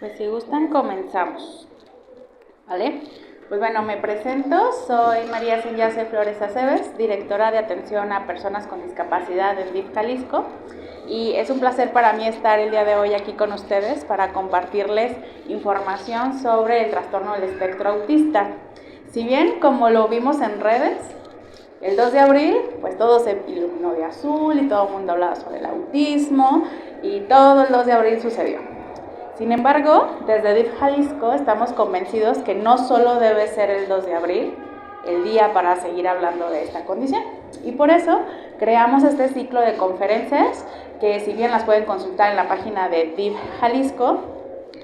Pues si gustan, comenzamos. ¿Vale? Pues bueno, me presento, soy María Senyase Flores Aceves, directora de atención a personas con discapacidad en DIF Jalisco, y es un placer para mí estar el día de hoy aquí con ustedes para compartirles información sobre el trastorno del espectro autista. Si bien, como lo vimos en redes, el 2 de abril, pues todo se iluminó de azul y todo el mundo hablaba sobre el autismo y todo el 2 de abril sucedió. Sin embargo, desde DIF Jalisco estamos convencidos que no solo debe ser el 2 de abril el día para seguir hablando de esta condición. Y por eso creamos este ciclo de conferencias que, si bien las pueden consultar en la página de DIF Jalisco,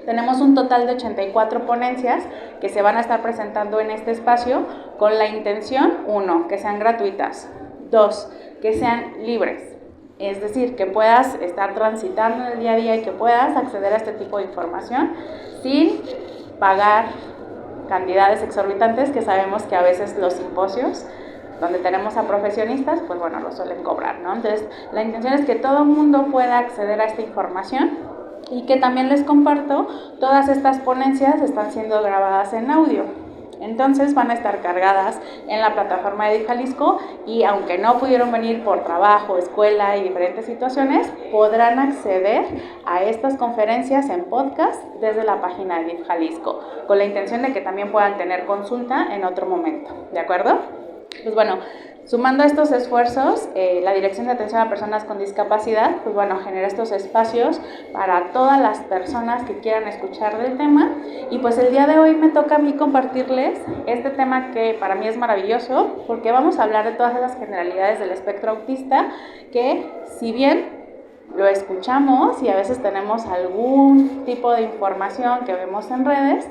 tenemos un total de 84 ponencias que se van a estar presentando en este espacio con la intención, 1, que sean gratuitas, 2, que sean libres. Es decir, que puedas estar transitando en el día a día y que puedas acceder a este tipo de información sin pagar cantidades exorbitantes que sabemos que a veces los simposios donde tenemos a profesionistas, pues bueno, lo suelen cobrar, ¿no? Entonces, la intención es que todo el mundo pueda acceder a esta información y que también les comparto, todas estas ponencias están siendo grabadas en audio. Entonces van a estar cargadas en la plataforma de DIF Jalisco y aunque no pudieron venir por trabajo, escuela y diferentes situaciones, podrán acceder a estas conferencias en podcast desde la página de DIF Jalisco, con la intención de que también puedan tener consulta en otro momento, ¿de acuerdo? Pues bueno, sumando estos esfuerzos, la Dirección de Atención a Personas con Discapacidad, pues bueno, genera estos espacios para todas las personas que quieran escuchar del tema. Y pues el día de hoy me toca a mí compartirles este tema que para mí es maravilloso, porque vamos a hablar de todas esas generalidades del espectro autista que, si bien lo escuchamos y a veces tenemos algún tipo de información que vemos en redes,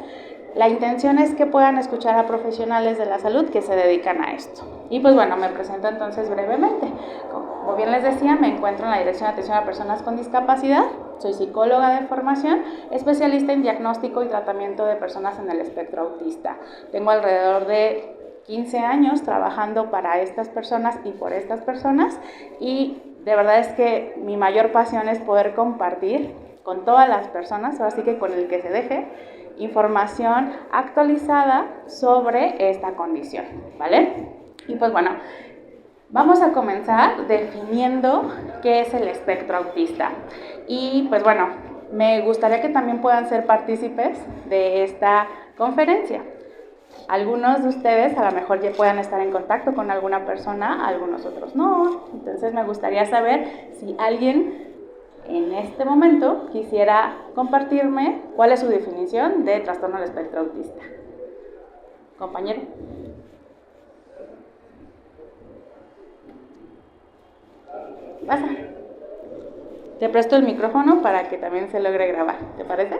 la intención es que puedan escuchar a profesionales de la salud que se dedican a esto. Y pues bueno, me presento entonces brevemente. Como bien les decía, me encuentro en la Dirección de Atención a Personas con Discapacidad. Soy psicóloga de formación, especialista en diagnóstico y tratamiento de personas en el espectro autista. Tengo alrededor de 15 años trabajando para estas personas y por estas personas, y de verdad es que mi mayor pasión es poder compartir con todas las personas, ahora sí que con el que se deje, información actualizada sobre esta condición, ¿vale? Y pues bueno, vamos a comenzar definiendo qué es el espectro autista. Y pues bueno, me gustaría que también puedan ser partícipes de esta conferencia. Algunos de ustedes a lo mejor ya puedan estar en contacto con alguna persona, algunos otros no. Entonces me gustaría saber si alguien en este momento quisiera compartirme cuál es su definición de trastorno del espectro autista. Compañero. Pasa. Te presto el micrófono para que también se logre grabar. ¿Te parece?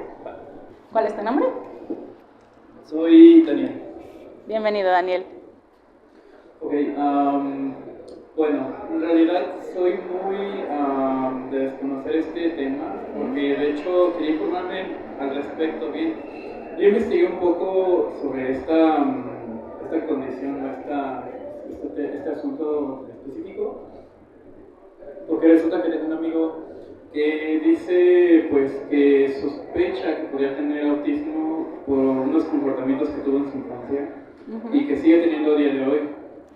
¿Cuál es tu nombre? Soy Daniel. Bienvenido, Daniel. Ok, bueno, en realidad soy muy de desconocer este tema, porque de hecho quería informarme al respecto bien. Yo investigué un poco sobre esta condición, este asunto específico, porque resulta que tengo un amigo que dice pues que sospecha que podría tener autismo por unos comportamientos que tuvo en su infancia y que sigue teniendo a día de hoy.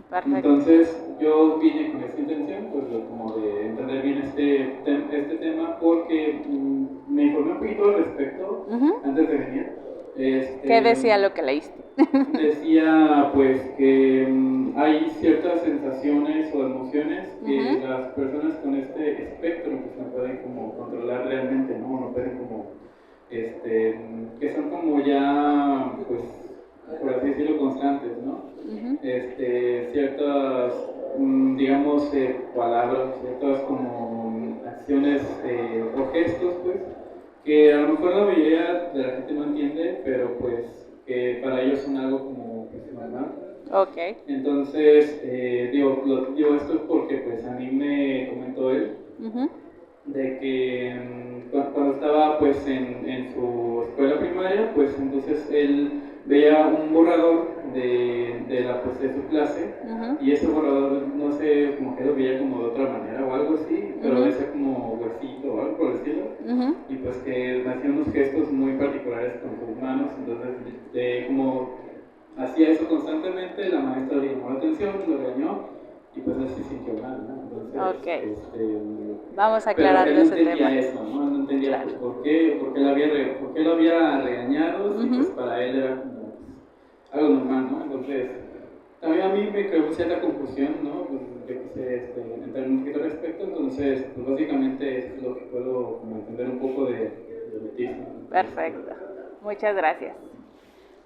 Perfecto. Entonces yo vine con esta intención, pues como de entender bien este tema, porque me informé un poquito al respecto antes de venir. ¿Qué decía lo que leíste? Decía pues que hay ciertas sensaciones o emociones que las personas con este espectro pues no pueden como controlar realmente, no pueden como que son como ya pues por así decirlo constantes, ¿no? Ciertas digamos palabras, ciertas como acciones o gestos pues que a lo mejor la mayoría de la gente no entiende, pero pues que para ellos son algo como normal. Okay. Entonces, digo esto es porque pues a mí me comentó él de que cuando estaba pues en su escuela primaria, pues entonces él veía un borrador de su clase y ese borrador, no sé, como que lo veía como de otra manera o algo así, pero decía como huesito o algo por decirlo, y pues que hacía unos gestos muy particulares haces con tus manos. Entonces, como hacía eso constantemente, la maestra le llamó la atención, lo regañó y pues él se sintió mal, ¿no? Entonces, okay. Vamos aclarando ese tema. Pero él no entendía eso, ¿no? Él no entendía claro. Pues, por qué lo había regañado, si pues para él era como algo normal, ¿no? Entonces, también a mí me creó cierta confusión, ¿no? Pues yo quise entrar un poquito al respecto, entonces, pues básicamente eso es lo que puedo como entender un poco de autismo. Perfecto, muchas gracias.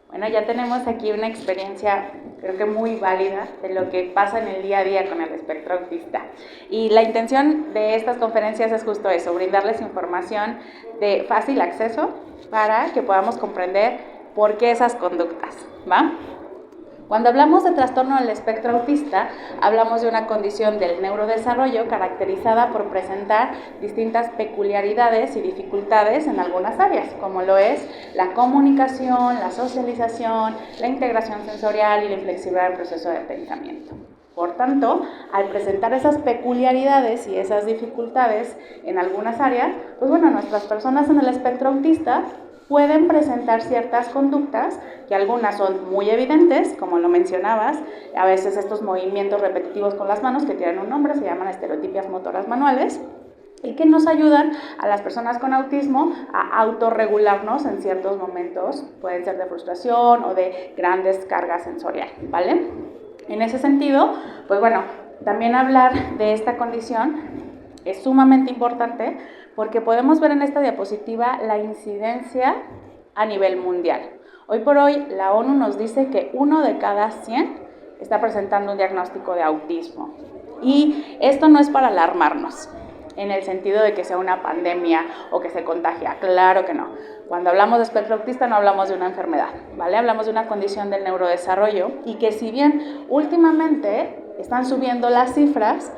Bueno, ya tenemos aquí una experiencia, creo que muy válida, de lo que pasa en el día a día con el espectro autista. Y la intención de estas conferencias es justo eso, brindarles información de fácil acceso para que podamos comprender por qué esas conductas, ¿va? Cuando hablamos de trastorno del espectro autista, hablamos de una condición del neurodesarrollo caracterizada por presentar distintas peculiaridades y dificultades en algunas áreas, como lo es la comunicación, la socialización, la integración sensorial y la flexibilidad del proceso de pensamiento. Por tanto, al presentar esas peculiaridades y esas dificultades en algunas áreas, pues bueno, nuestras personas en el espectro autista pueden presentar ciertas conductas, que algunas son muy evidentes, como lo mencionabas, a veces estos movimientos repetitivos con las manos, que tienen un nombre, se llaman estereotipias motoras manuales, y que nos ayudan a las personas con autismo a autorregularnos en ciertos momentos, pueden ser de frustración o de gran descarga sensorial, ¿vale? En ese sentido, pues bueno, también hablar de esta condición es sumamente importante porque podemos ver en esta diapositiva la incidencia a nivel mundial. Hoy por hoy la ONU nos dice que 1 de cada 100 está presentando un diagnóstico de autismo. Y esto no es para alarmarnos, en el sentido de que sea una pandemia o que se contagia, claro que no. Cuando hablamos de espectro autista no hablamos de una enfermedad, ¿vale? Hablamos de una condición del neurodesarrollo y que si bien últimamente están subiendo las cifras,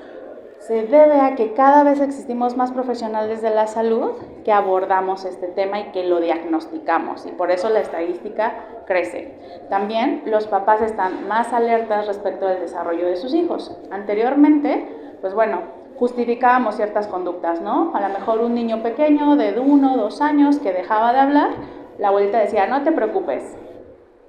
se debe a que cada vez existimos más profesionales de la salud que abordamos este tema y que lo diagnosticamos, y por eso la estadística crece. También los papás están más alertas respecto al desarrollo de sus hijos. Anteriormente, pues bueno, justificábamos ciertas conductas, ¿no? A lo mejor un niño pequeño de 1 o 2 años que dejaba de hablar, la abuelita decía, no te preocupes,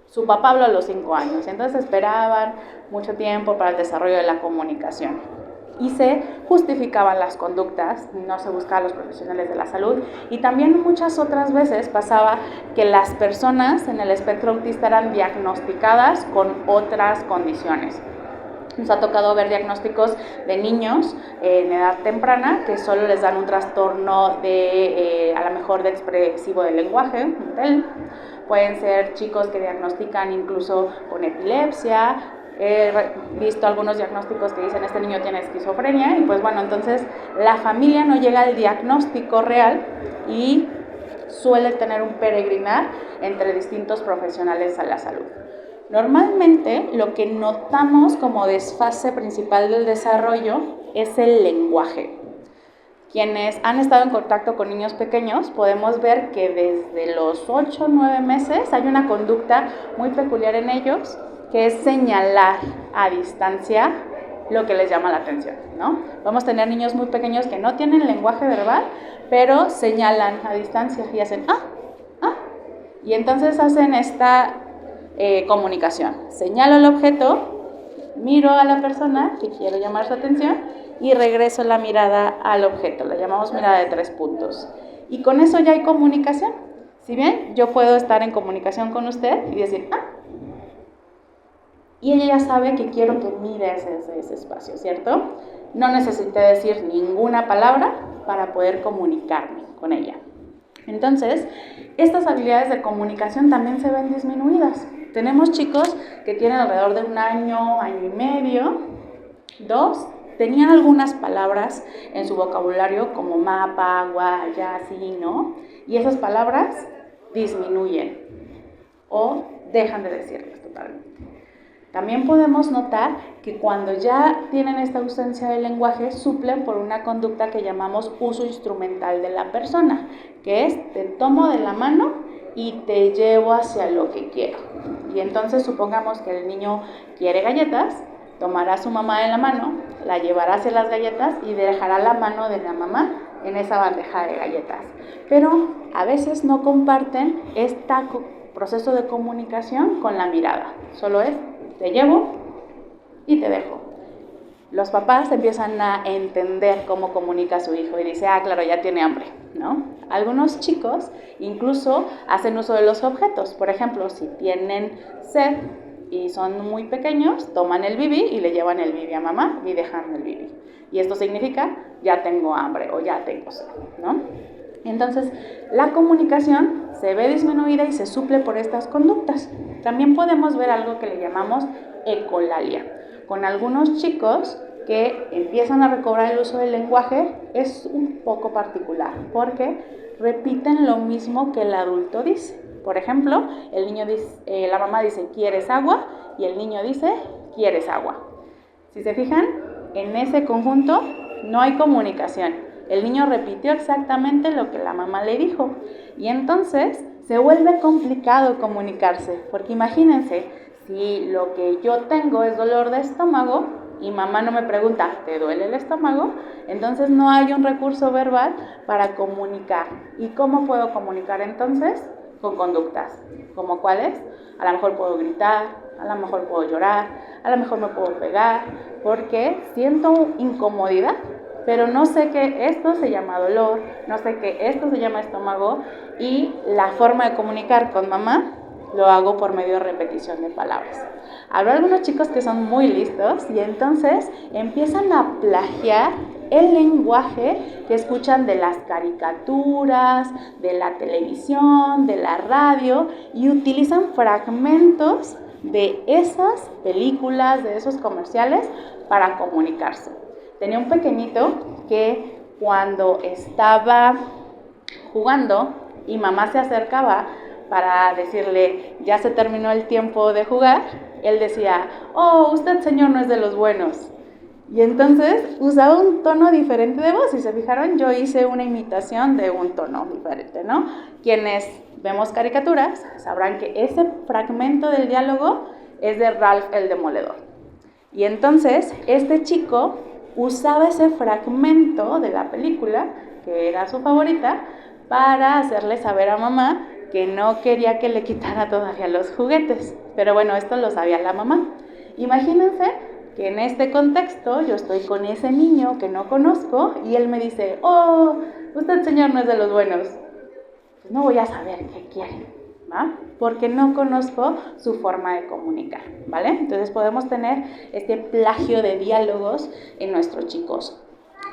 su papá habló a los 5 años, entonces esperaban mucho tiempo para el desarrollo de la comunicación. Y se justificaban las conductas, no se buscaban a los profesionales de la salud, y también muchas otras veces pasaba que las personas en el espectro autista eran diagnosticadas con otras condiciones. Nos ha tocado ver diagnósticos de niños en edad temprana que solo les dan un trastorno de, a lo mejor de expresivo del lenguaje, un TEL. Pueden ser chicos que diagnostican incluso con epilepsia. He visto algunos diagnósticos que dicen este niño tiene esquizofrenia y pues bueno, entonces la familia no llega al diagnóstico real y suele tener un peregrinar entre distintos profesionales a la salud. Normalmente lo que notamos como desfase principal del desarrollo es el lenguaje. Quienes han estado en contacto con niños pequeños podemos ver que desde los 8 o 9 meses hay una conducta muy peculiar en ellos, que es señalar a distancia lo que les llama la atención, ¿no? Vamos a tener niños muy pequeños que no tienen lenguaje verbal, pero señalan a distancia y hacen y entonces hacen esta comunicación. Señalo el objeto, miro a la persona que quiero llamar su atención y regreso la mirada al objeto, la llamamos mirada de 3 puntos. Y con eso ya hay comunicación. Si bien yo puedo estar en comunicación con usted y decir, y ella ya sabe que quiero que mire ese espacio, ¿cierto? No necesité decir ninguna palabra para poder comunicarme con ella. Entonces, estas habilidades de comunicación también se ven disminuidas. Tenemos chicos que tienen alrededor de 1 año, año y medio, 2, tenían algunas palabras en su vocabulario como mapa, agua, ya, sí, ¿no? Y esas palabras disminuyen o dejan de decirlas totalmente. También podemos notar que cuando ya tienen esta ausencia de lenguaje, suplen por una conducta que llamamos uso instrumental de la persona, que es te tomo de la mano y te llevo hacia lo que quiero. Y entonces supongamos que el niño quiere galletas, tomará a su mamá de la mano, la llevará hacia las galletas y dejará la mano de la mamá en esa bandeja de galletas. Pero a veces no comparten este proceso de comunicación con la mirada. Solo es, te llevo y te dejo. Los papás empiezan a entender cómo comunica a su hijo y dice, claro, ya tiene hambre, ¿no? Algunos chicos incluso hacen uso de los objetos. Por ejemplo, si tienen sed y son muy pequeños, toman el bibi y le llevan el bibi a mamá y dejan el bibi. Y esto significa, ya tengo hambre o ya tengo sed, ¿no? Entonces, la comunicación se ve disminuida y se suple por estas conductas. También podemos ver algo que le llamamos ecolalia. Con algunos chicos que empiezan a recobrar el uso del lenguaje es un poco particular porque repiten lo mismo que el adulto dice. Por ejemplo, el niño dice, la mamá dice, ¿quieres agua? Y el niño dice, ¿quieres agua? Si se fijan, en ese conjunto no hay comunicación. El niño repitió exactamente lo que la mamá le dijo. Y entonces se vuelve complicado comunicarse, porque imagínense, si lo que yo tengo es dolor de estómago y mamá no me pregunta, ¿te duele el estómago? Entonces no hay un recurso verbal para comunicar. ¿Y cómo puedo comunicar entonces? Con conductas. ¿Como cuáles? A lo mejor puedo gritar, a lo mejor puedo llorar, a lo mejor me puedo pegar, porque siento incomodidad, pero no sé que esto se llama dolor, no sé que esto se llama estómago, y la forma de comunicar con mamá lo hago por medio de repetición de palabras. Habrá algunos chicos que son muy listos y entonces empiezan a plagiar el lenguaje que escuchan de las caricaturas, de la televisión, de la radio, y utilizan fragmentos de esas películas, de esos comerciales para comunicarse. Tenía un pequeñito que cuando estaba jugando y mamá se acercaba para decirle, ya se terminó el tiempo de jugar, él decía, usted señor no es de los buenos. Y entonces usaba un tono diferente de voz. Si se fijaron, yo hice una imitación de un tono diferente, ¿no? Quienes vemos caricaturas sabrán que ese fragmento del diálogo es de Ralph el Demoledor. Y entonces este chico usaba ese fragmento de la película, que era su favorita, para hacerle saber a mamá que no quería que le quitara todavía los juguetes. Pero bueno, esto lo sabía la mamá. Imagínense que en este contexto yo estoy con ese niño que no conozco y él me dice, usted señor no es de los buenos. Pues no voy a saber qué quiere, ¿va? Porque no conozco su forma de comunicar, ¿vale? Entonces podemos tener este plagio de diálogos en nuestros chicos.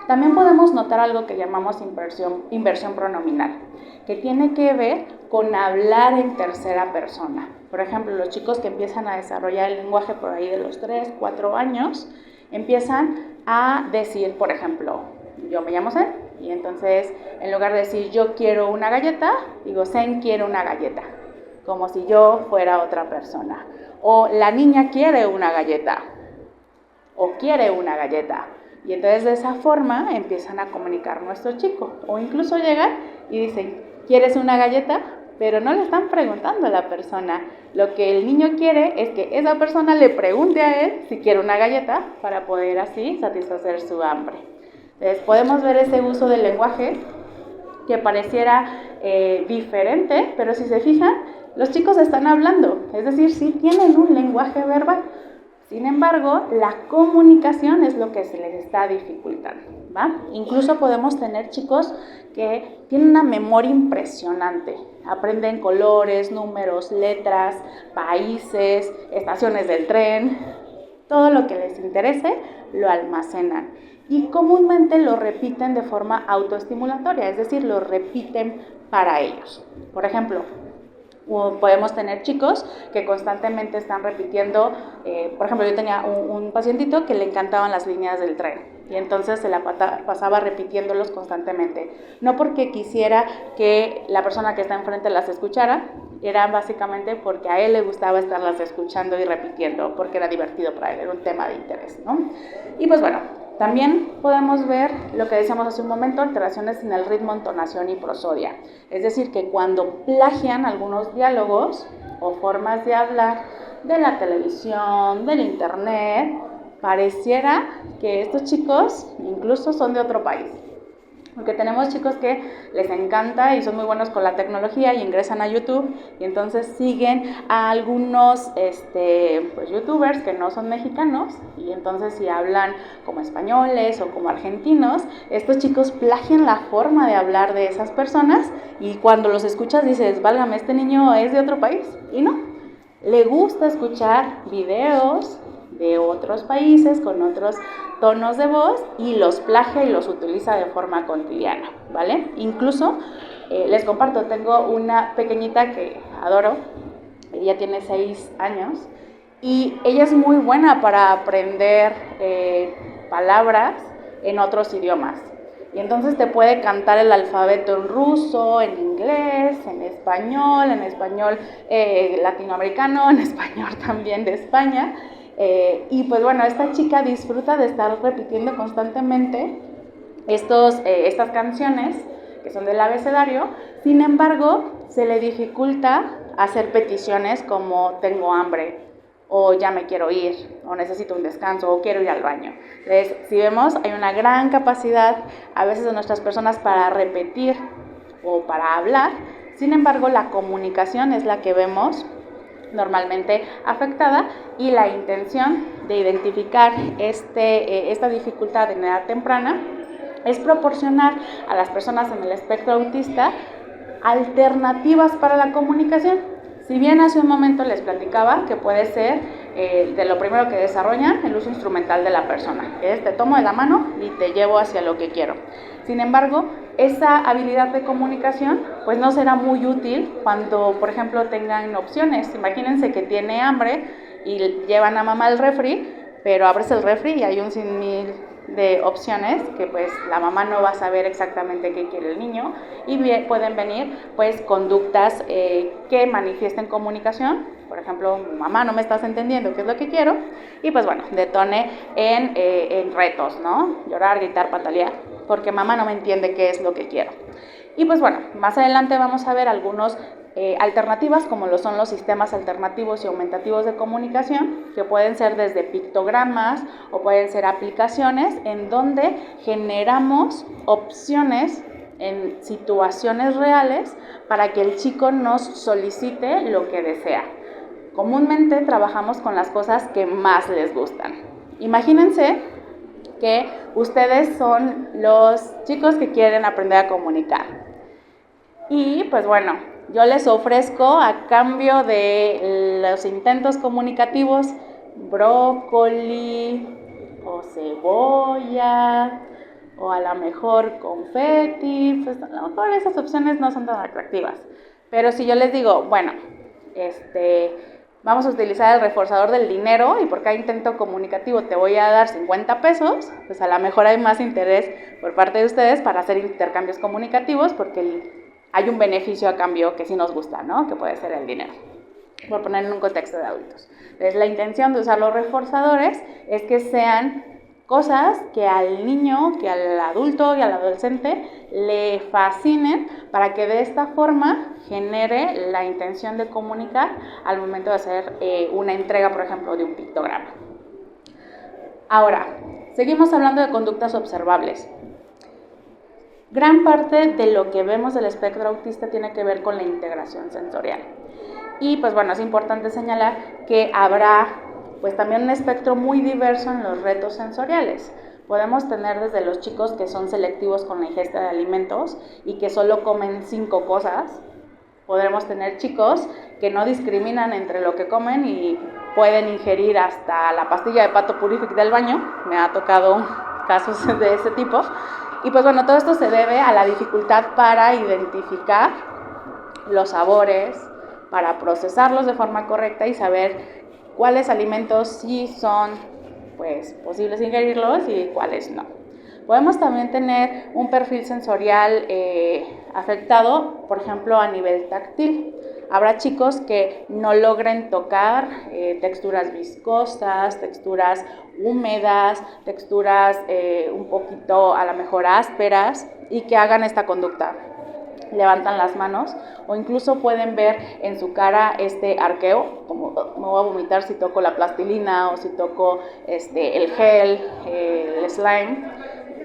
También podemos notar algo que llamamos inversión pronominal, que tiene que ver con hablar en tercera persona. Por ejemplo, los chicos que empiezan a desarrollar el lenguaje por ahí de los 3, 4 años, empiezan a decir, por ejemplo, yo me llamo Zen, y entonces en lugar de decir yo quiero una galleta, digo Zen quiere una galleta, como si yo fuera otra persona. O la niña quiere una galleta, o quiere una galleta. Y entonces de esa forma empiezan a comunicar nuestro chico. O incluso llegan y dicen, ¿quieres una galleta? Pero no le están preguntando a la persona. Lo que el niño quiere es que esa persona le pregunte a él si quiere una galleta para poder así satisfacer su hambre. Entonces podemos ver ese uso del lenguaje que pareciera diferente, pero si se fijan, los chicos están hablando. Es decir, sí tienen un lenguaje verbal. Sin embargo, la comunicación es lo que se les está dificultando, ¿va? Incluso podemos tener chicos que tienen una memoria impresionante. Aprenden colores, números, letras, países, estaciones del tren. Todo lo que les interese lo almacenan. Y comúnmente lo repiten de forma autoestimulatoria, es decir, lo repiten para ellos. Por ejemplo, podemos tener chicos que constantemente están repitiendo, por ejemplo, yo tenía un pacientito que le encantaban las líneas del tren y entonces se la pasaba repitiéndolos constantemente. No porque quisiera que la persona que está enfrente las escuchara, era básicamente porque a él le gustaba estarlas escuchando y repitiendo, porque era divertido para él, era un tema de interés, ¿no? Y pues bueno, también podemos ver lo que decíamos hace un momento, alteraciones en el ritmo, entonación y prosodia. Es decir, que cuando plagian algunos diálogos o formas de hablar de la televisión, del internet, pareciera que estos chicos incluso son de otro país. Porque tenemos chicos que les encanta y son muy buenos con la tecnología y ingresan a YouTube y entonces siguen a algunos pues, youtubers que no son mexicanos y entonces si hablan como españoles o como argentinos, estos chicos plagian la forma de hablar de esas personas y cuando los escuchas dices, válgame, este niño es de otro país y no, le gusta escuchar videos de otros países con otros tonos de voz y los plagia y los utiliza de forma cotidiana, ¿vale? Incluso, les comparto, tengo una pequeñita que adoro, ella tiene 6 años y ella es muy buena para aprender palabras en otros idiomas. Y entonces te puede cantar el alfabeto en ruso, en inglés, en español latinoamericano, en español también de España. Y pues bueno, esta chica disfruta de estar repitiendo constantemente estas canciones que son del abecedario. Sin embargo, se le dificulta hacer peticiones como tengo hambre, o ya me quiero ir, o necesito un descanso, o quiero ir al baño. Entonces, si vemos, hay una gran capacidad a veces de nuestras personas para repetir o para hablar. Sin embargo, la comunicación es la que vemos normalmente afectada y la intención de identificar esta dificultad en edad temprana es proporcionar a las personas en el espectro autista alternativas para la comunicación. Si bien hace un momento les platicaba que puede ser de lo primero que desarrollan el uso instrumental de la persona, que es te tomo de la mano y te llevo hacia lo que quiero. Sin embargo, esa habilidad de comunicación pues no será muy útil cuando, por ejemplo, tengan opciones. Imagínense que tiene hambre y llevan a mamá al refri, pero abres el refri y hay un sinfín de opciones que pues la mamá no va a saber exactamente qué quiere el niño y pueden venir pues conductas que manifiesten comunicación. Por ejemplo, mamá, no me estás entendiendo qué es lo que quiero, y pues bueno, detone en retos, ¿no? Llorar, gritar, patalear, porque mamá no me entiende qué es lo que quiero. Y pues bueno, más adelante vamos a ver algunos alternativas como lo son los sistemas alternativos y aumentativos de comunicación, que pueden ser desde pictogramas o pueden ser aplicaciones en donde generamos opciones en situaciones reales para que el chico nos solicite lo que desea. Comúnmente trabajamos con las cosas que más les gustan. Imagínense que ustedes son los chicos que quieren aprender a comunicar. Y pues bueno, yo les ofrezco a cambio de los intentos comunicativos brócoli o cebolla o a lo mejor confeti, pues a lo mejor esas opciones no son tan atractivas. Pero si yo les digo, bueno, vamos a utilizar el reforzador del dinero y por cada intento comunicativo te voy a dar 50 pesos, pues a lo mejor hay más interés por parte de ustedes para hacer intercambios comunicativos porque hay un beneficio a cambio que sí nos gusta, ¿no? Que puede ser el dinero, por poner en un contexto de adultos. Entonces, la intención de usar los reforzadores es que sean cosas que al niño, que al adulto y al adolescente le fascinen para que de esta forma genere la intención de comunicar al momento de hacer una entrega, por ejemplo, de un pictograma. Ahora, seguimos hablando de conductas observables. Gran parte de lo que vemos del espectro autista tiene que ver con la integración sensorial. Y pues bueno, es importante señalar que habrá pues también un espectro muy diverso en los retos sensoriales. Podemos tener desde los chicos que son selectivos con la ingesta de alimentos y que solo comen 5 cosas. Podremos tener chicos que no discriminan entre lo que comen y pueden ingerir hasta la pastilla de pato Purific del baño. Me ha tocado casos de ese tipo. Y pues bueno, todo esto se debe a la dificultad para identificar los sabores, para procesarlos de forma correcta y saber cuáles alimentos sí son pues posibles ingerirlos y cuáles no. Podemos también tener un perfil sensorial afectado, por ejemplo, a nivel táctil. Habrá chicos que no logren tocar texturas viscosas, texturas húmedas, texturas un poquito a lo mejor ásperas y que hagan esta conducta. Levantan las manos o incluso pueden ver en su cara este arqueo, como me voy a vomitar si toco la plastilina o si toco el gel, el slime.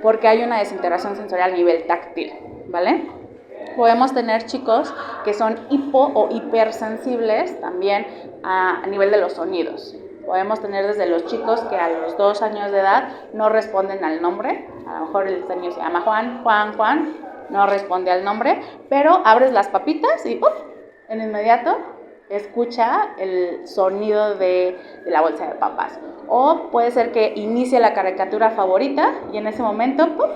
porque hay una desintegración sensorial a nivel táctil, ¿vale? Podemos tener chicos que son hipo o hipersensibles también a nivel de los sonidos. Podemos tener desde los chicos que a los 2 años de edad no responden al nombre. A lo mejor el niño se llama Juan, no responde al nombre, pero abres las papitas y ¡pum!, en inmediato escucha el sonido de la bolsa de papas. O puede ser que inicie la caricatura favorita y en ese momento ¡pum!,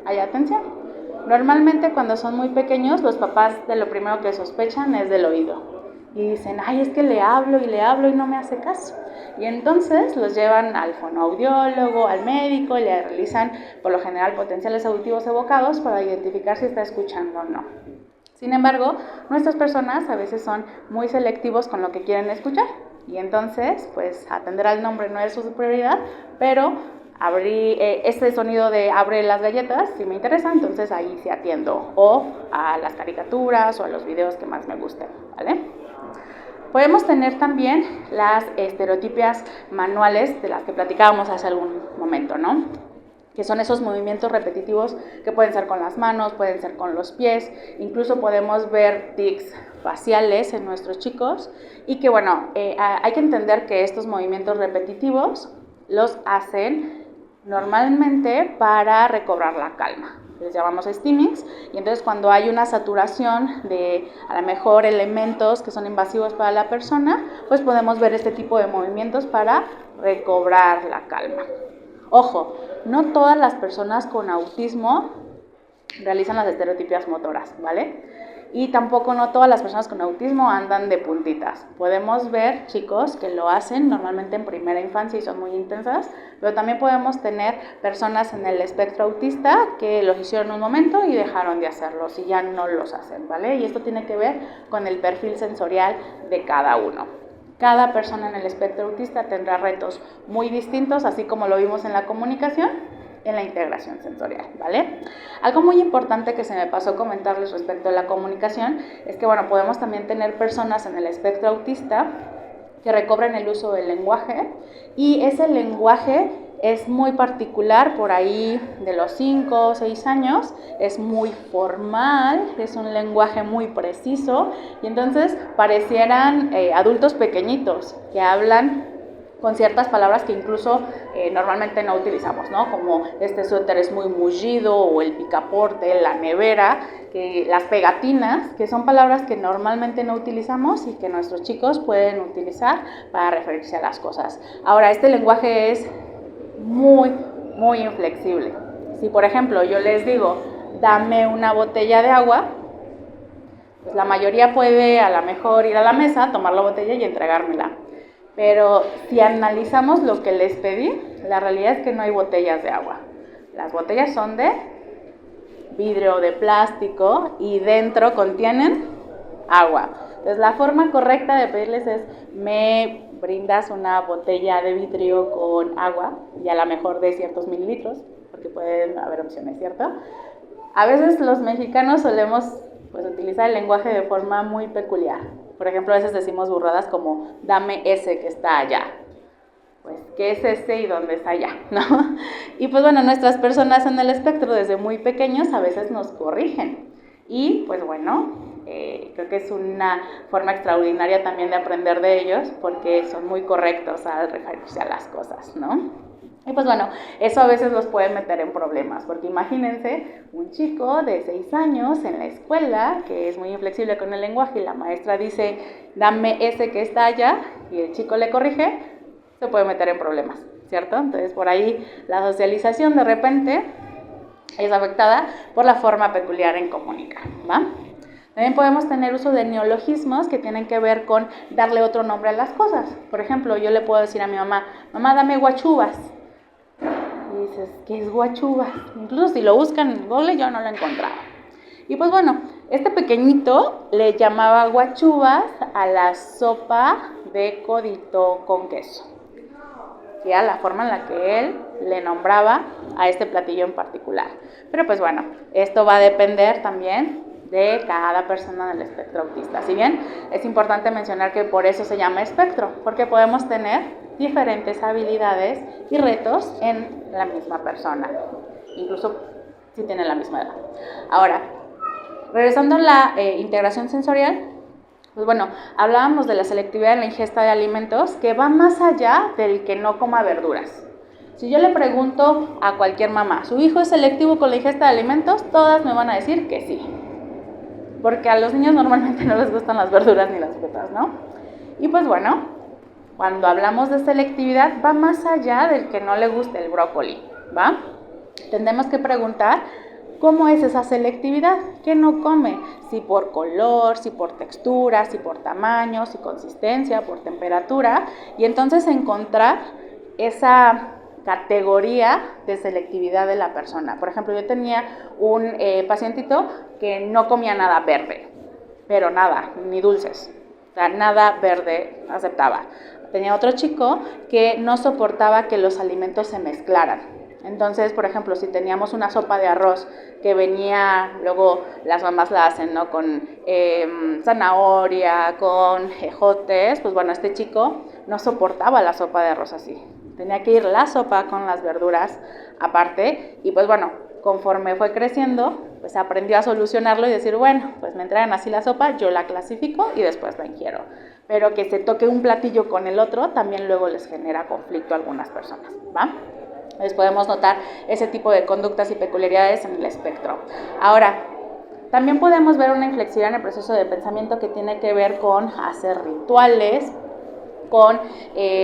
hay atención. Normalmente cuando son muy pequeños, los papás de lo primero que sospechan es del oído. Y dicen, ay, es que le hablo y no me hace caso. Y entonces los llevan al fonoaudiólogo, al médico, y le realizan por lo general potenciales auditivos evocados para identificar si está escuchando o no. Sin embargo, nuestras personas a veces son muy selectivos con lo que quieren escuchar. Y entonces, pues atender al nombre no es su prioridad, pero este sonido de abre las galletas, si me interesa, entonces ahí sí atiendo, o a las caricaturas o a los videos que más me gusten, ¿vale? Podemos tener también las estereotipias manuales de las que platicábamos hace algún momento, ¿no? Que son esos movimientos repetitivos que pueden ser con las manos, pueden ser con los pies, incluso podemos ver tics faciales en nuestros chicos y que, bueno, hay que entender que estos movimientos repetitivos los hacen normalmente para recobrar la calma. Les llamamos stimmings, y entonces cuando hay una saturación de a lo mejor elementos que son invasivos para la persona, pues podemos ver este tipo de movimientos para recobrar la calma. Ojo, no todas las personas con autismo realizan las estereotipias motoras, ¿vale? Y tampoco no todas las personas con autismo andan de puntitas. Podemos ver chicos que lo hacen normalmente en primera infancia y son muy intensas, pero también podemos tener personas en el espectro autista que los hicieron un momento y dejaron de hacerlos y ya no los hacen, ¿vale? Y esto tiene que ver con el perfil sensorial de cada uno. Cada persona en el espectro autista tendrá retos muy distintos, así como lo vimos en la comunicación, en la integración sensorial, ¿vale? Algo muy importante que se me pasó comentarles respecto a la comunicación es que, bueno, podemos también tener personas en el espectro autista que recobren el uso del lenguaje, y ese lenguaje es muy particular, por ahí de los 5 o 6 años, es muy formal, es un lenguaje muy preciso, y entonces parecieran adultos pequeñitos que hablan con ciertas palabras que incluso normalmente no utilizamos, ¿no? Como este suéter es muy mullido, o el picaporte, la nevera, las pegatinas, que son palabras que normalmente no utilizamos y que nuestros chicos pueden utilizar para referirse a las cosas. Ahora, este lenguaje es muy, muy inflexible. Si, por ejemplo, yo les digo, dame una botella de agua, pues la mayoría puede a lo mejor ir a la mesa, tomar la botella y entregármela. Pero si analizamos lo que les pedí, la realidad es que no hay botellas de agua. Las botellas son de vidrio, de plástico, y dentro contienen agua. Entonces la forma correcta de pedirles es, me brindas una botella de vidrio con agua, y a lo mejor de ciertos mililitros, porque pueden haber opciones, ¿cierto? A veces los mexicanos solemos utilizar el lenguaje de forma muy peculiar. Por ejemplo, a veces decimos burradas como, dame ese que está allá. Pues, ¿qué es ese y dónde está allá? ¿No? Y pues bueno, nuestras personas en el espectro desde muy pequeños a veces nos corrigen. Y pues bueno, creo que es una forma extraordinaria también de aprender de ellos, porque son muy correctos al referirse a las cosas, ¿no? Y pues bueno, eso a veces los puede meter en problemas, porque imagínense un chico de 6 años en la escuela que es muy inflexible con el lenguaje y la maestra dice, dame ese que está allá, y el chico le corrige, se puede meter en problemas, ¿cierto? Entonces por ahí la socialización de repente es afectada por la forma peculiar en comunicar, ¿va? También podemos tener uso de neologismos que tienen que ver con darle otro nombre a las cosas. Por ejemplo, yo le puedo decir a mi mamá, mamá, dame guachubas. Y dices, ¿qué es guachubas? Incluso si lo buscan en Google, yo no lo he encontrado. Y pues bueno, este pequeñito le llamaba guachubas a la sopa de codito con queso, que era la forma en la que él le nombraba a este platillo en particular. Pero pues bueno, esto va a depender también de cada persona del espectro autista. Si bien es importante mencionar que por eso se llama espectro, porque podemos tener diferentes habilidades y retos en la misma persona. incluso si tienen la misma edad. Ahora, regresando a la integración sensorial, pues bueno, hablábamos de la selectividad en la ingesta de alimentos que va más allá del que no coma verduras. Si yo le pregunto a cualquier mamá, ¿su hijo es selectivo con la ingesta de alimentos? Todas me van a decir que sí. Porque a los niños normalmente no les gustan las verduras ni las frutas, ¿no? Y pues bueno, cuando hablamos de selectividad va más allá del que no le guste el brócoli, ¿va? Tendremos que preguntar cómo es esa selectividad, qué no come, si por color, si por textura, si por tamaño, si consistencia, por temperatura, y entonces encontrar esa categoría de selectividad de la persona. Por ejemplo, yo tenía un pacientito que no comía nada verde, pero nada, ni dulces, o sea, nada verde aceptaba. Tenía otro chico que no soportaba que los alimentos se mezclaran. Entonces, por ejemplo, si teníamos una sopa de arroz que venía, luego las mamás la hacen, ¿no? Con zanahoria, con ejotes, pues bueno, este chico no soportaba la sopa de arroz así. Tenía que ir la sopa con las verduras aparte y pues bueno, conforme fue creciendo, pues aprendió a solucionarlo y decir, bueno, pues me entregan así la sopa, yo la clasifico y después la ingiero. Pero que se toque un platillo con el otro también luego les genera conflicto a algunas personas, ¿va? Entonces podemos notar ese tipo de conductas y peculiaridades en el espectro. Ahora, también podemos ver una inflexibilidad en el proceso de pensamiento que tiene que ver con hacer rituales, con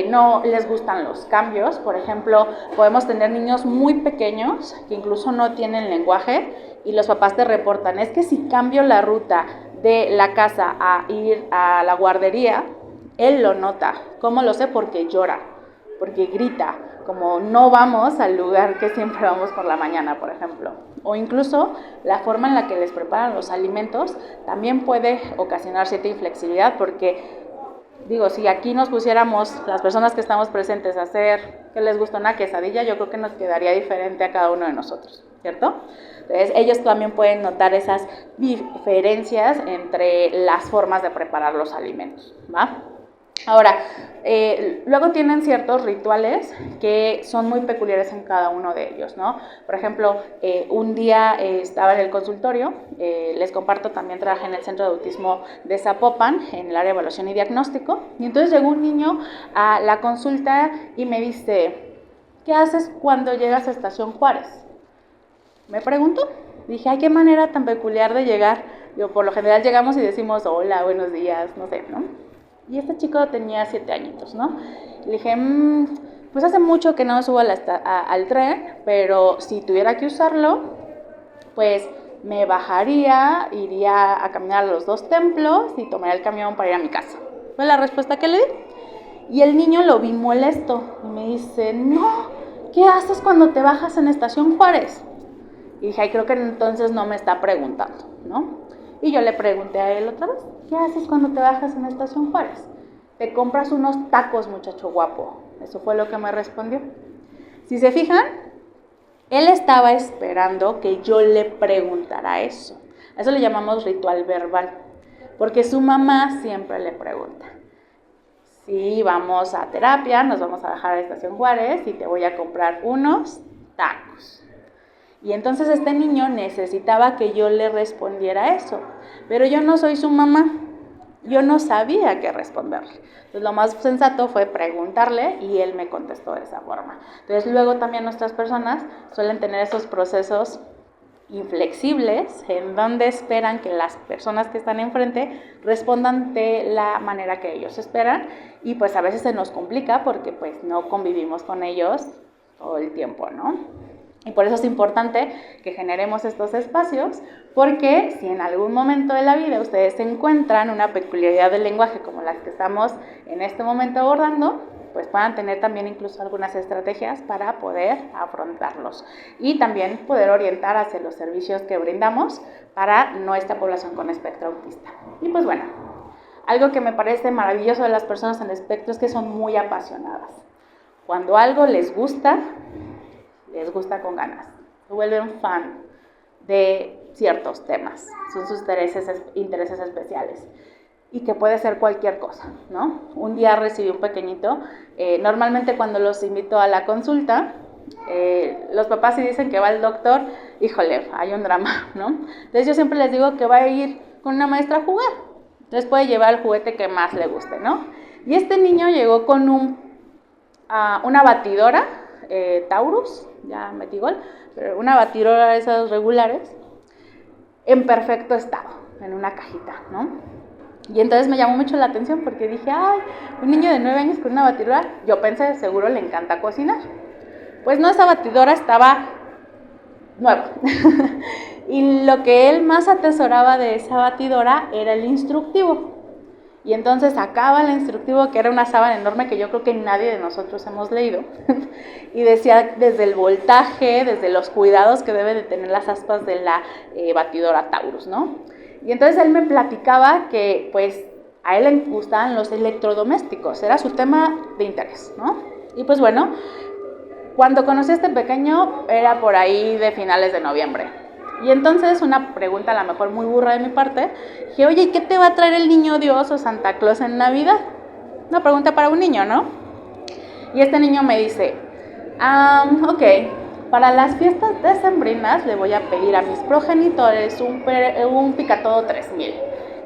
no les gustan los cambios. Por ejemplo, podemos tener niños muy pequeños que incluso no tienen lenguaje y los papás te reportan, es que si cambio la ruta de la casa a ir a la guardería, él lo nota. ¿Cómo lo sé? Porque llora, porque grita, como no vamos al lugar que siempre vamos por la mañana, por ejemplo. O incluso la forma en la que les preparan los alimentos también puede ocasionar cierta inflexibilidad, porque digo, si aquí nos pusiéramos las personas que estamos presentes a hacer que les gusta una quesadilla, yo creo que nos quedaría diferente a cada uno de nosotros, ¿cierto? Entonces, ellos también pueden notar esas diferencias entre las formas de preparar los alimentos, ¿va? Ahora, luego tienen ciertos rituales que son muy peculiares en cada uno de ellos, ¿no? Por ejemplo, un día estaba en el consultorio, les comparto, también trabajé en el Centro de Autismo de Zapopan, en el área de evaluación y diagnóstico, y entonces llegó un niño a la consulta y me dice, ¿qué haces cuando llegas a Estación Juárez? Me preguntó, dije, ay, qué manera tan peculiar de llegar. Yo, por lo general llegamos y decimos, hola, buenos días, no sé, ¿no? Y este chico tenía 7 añitos, ¿no? Le dije, pues hace mucho que no subo al tren, pero si tuviera que usarlo, pues me bajaría, iría a caminar a los 2 templos y tomaría el camión para ir a mi casa. Fue la respuesta que le di. Y el niño lo vi molesto y me dice, no, ¿qué haces cuando te bajas en Estación Juárez? Y dije, ay, creo que entonces no me está preguntando, ¿no? Y yo le pregunté a él otra vez, ¿qué haces cuando te bajas en Estación Juárez? Te compras unos tacos, muchacho guapo. Eso fue lo que me respondió. Si se fijan, él estaba esperando que yo le preguntara eso. A eso le llamamos ritual verbal, porque su mamá siempre le pregunta. Si vamos a terapia, nos vamos a bajar a Estación Juárez y te voy a comprar unos tacos. Y entonces este niño necesitaba que yo le respondiera eso, pero yo no soy su mamá, yo no sabía qué responderle. Entonces lo más sensato fue preguntarle y él me contestó de esa forma. Entonces luego también nuestras personas suelen tener esos procesos inflexibles en donde esperan que las personas que están enfrente respondan de la manera que ellos esperan y pues a veces se nos complica porque pues no convivimos con ellos todo el tiempo, ¿no? Y por eso es importante que generemos estos espacios, porque si en algún momento de la vida ustedes encuentran una peculiaridad del lenguaje como las que estamos en este momento abordando, pues puedan tener también incluso algunas estrategias para poder afrontarlos y también poder orientar hacia los servicios que brindamos para nuestra población con espectro autista. Y pues bueno, algo que me parece maravilloso de las personas en espectro es que son muy apasionadas. Cuando algo les gusta con ganas, se vuelven fan de ciertos temas, son sus intereses especiales y que puede ser cualquier cosa, ¿no? Un día recibí un pequeñito, normalmente cuando los invito a la consulta, los papás si dicen que va al doctor, híjole, hay un drama, ¿no? Entonces yo siempre les digo que va a ir con una maestra a jugar. Entonces puede llevar el juguete que más le guste, ¿no? Y este niño llegó con una batidora, Taurus, ya metí gol, pero una batidora de esas regulares, en perfecto estado, en una cajita, ¿no? Y entonces me llamó mucho la atención porque dije, ay, un niño de 9 años con una batidora, yo pensé, seguro le encanta cocinar. Pues no, esa batidora estaba nueva. Y lo que él más atesoraba de esa batidora era el instructivo. Y entonces sacaba el instructivo, que era una sábana enorme que yo creo que nadie de nosotros hemos leído, y decía desde el voltaje, desde los cuidados que debe de tener las aspas de la batidora Taurus, ¿no? Y entonces él me platicaba que pues a él le gustaban los electrodomésticos, era su tema de interés, ¿no? Y pues bueno, cuando conocí a este pequeño era por ahí de finales de noviembre. Y entonces una pregunta a lo mejor muy burra de mi parte, dije, oye, ¿y qué te va a traer el niño Dios o Santa Claus en Navidad? Una pregunta para un niño, ¿no? Y este niño me dice, ok, para las fiestas decembrinas le voy a pedir a mis progenitores un Picatodo 3000,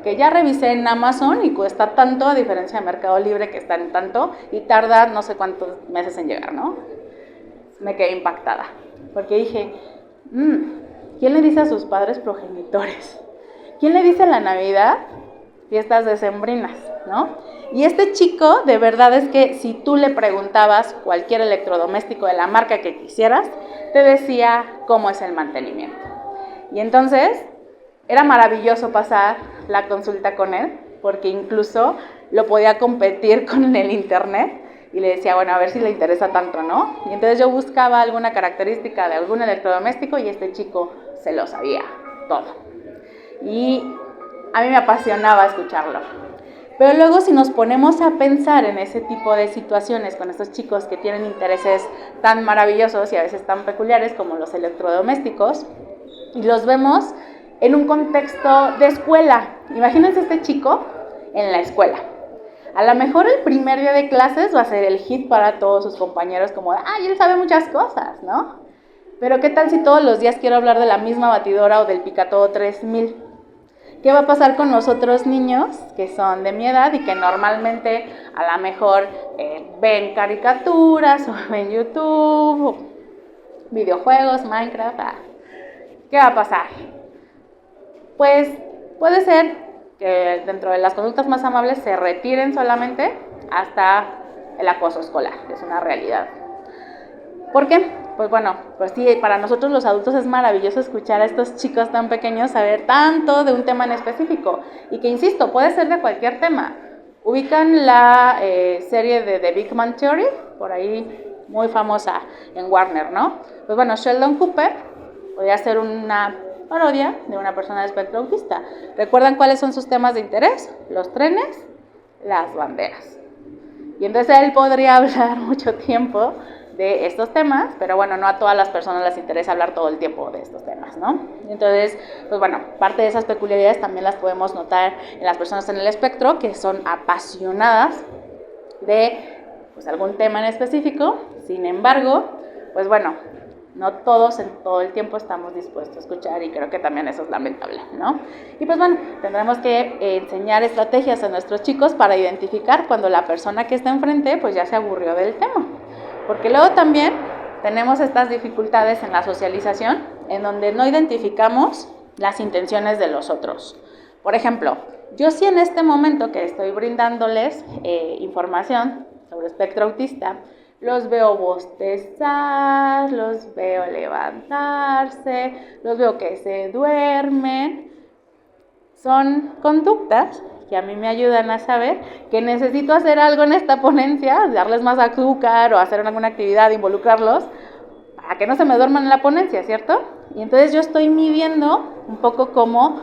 que ya revisé en Amazon y cuesta tanto, a diferencia de Mercado Libre que está en tanto, y tarda no sé cuántos meses en llegar, ¿no? Me quedé impactada, porque dije, ¿quién le dice a sus padres progenitores? ¿Quién le dice en la Navidad fiestas decembrinas, no? Y este chico, de verdad es que si tú le preguntabas cualquier electrodoméstico de la marca que quisieras, te decía cómo es el mantenimiento. Y entonces, era maravilloso pasar la consulta con él, porque incluso lo podía competir con el internet, y le decía, bueno, a ver si le interesa tanto, ¿no? Y entonces yo buscaba alguna característica de algún electrodoméstico y este chico se lo sabía todo. Y a mí me apasionaba escucharlo. Pero luego si nos ponemos a pensar en ese tipo de situaciones con estos chicos que tienen intereses tan maravillosos y a veces tan peculiares como los electrodomésticos, y los vemos en un contexto de escuela. Imagínense este chico en la escuela. A lo mejor el primer día de clases va a ser el hit para todos sus compañeros, como, ¡ay, él sabe muchas cosas!, ¿no? Pero ¿qué tal si todos los días quiero hablar de la misma batidora o del Picatodo 3000? ¿Qué va a pasar con los otros niños que son de mi edad y que normalmente a lo mejor ven caricaturas o ven YouTube, o videojuegos, Minecraft? ¿Qué va a pasar? Pues puede ser que dentro de las conductas más amables se retiren solamente hasta el acoso escolar, que es una realidad. ¿Por qué? Pues bueno, pues sí, para nosotros los adultos es maravilloso escuchar a estos chicos tan pequeños saber tanto de un tema en específico, y que, insisto, puede ser de cualquier tema. Ubican la serie de The Big Bang Theory, por ahí muy famosa en Warner, ¿no? Pues bueno, Sheldon Cooper podría ser una parodia de una persona de espectro autista. ¿Recuerdan cuáles son sus temas de interés? Los trenes, las banderas. Y entonces él podría hablar mucho tiempo de estos temas, pero bueno, no a todas las personas les interesa hablar todo el tiempo de estos temas, ¿no? Entonces, pues bueno, parte de esas peculiaridades también las podemos notar en las personas en el espectro, que son apasionadas de pues algún tema en específico. Sin embargo, pues bueno, no todos en todo el tiempo estamos dispuestos a escuchar, y creo que también eso es lamentable, ¿no? Y pues bueno, tendremos que enseñar estrategias a nuestros chicos para identificar cuando la persona que está enfrente pues ya se aburrió del tema. Porque luego también tenemos estas dificultades en la socialización en donde no identificamos las intenciones de los otros. Por ejemplo, yo sí en este momento que estoy brindándoles información sobre espectro autista, los veo bostezar, los veo levantarse, los veo que se duermen. Son conductas que a mí me ayudan a saber que necesito hacer algo en esta ponencia, darles más azúcar o hacer alguna actividad, involucrarlos, para que no se me duerman en la ponencia, ¿cierto? Y entonces yo estoy midiendo un poco cómo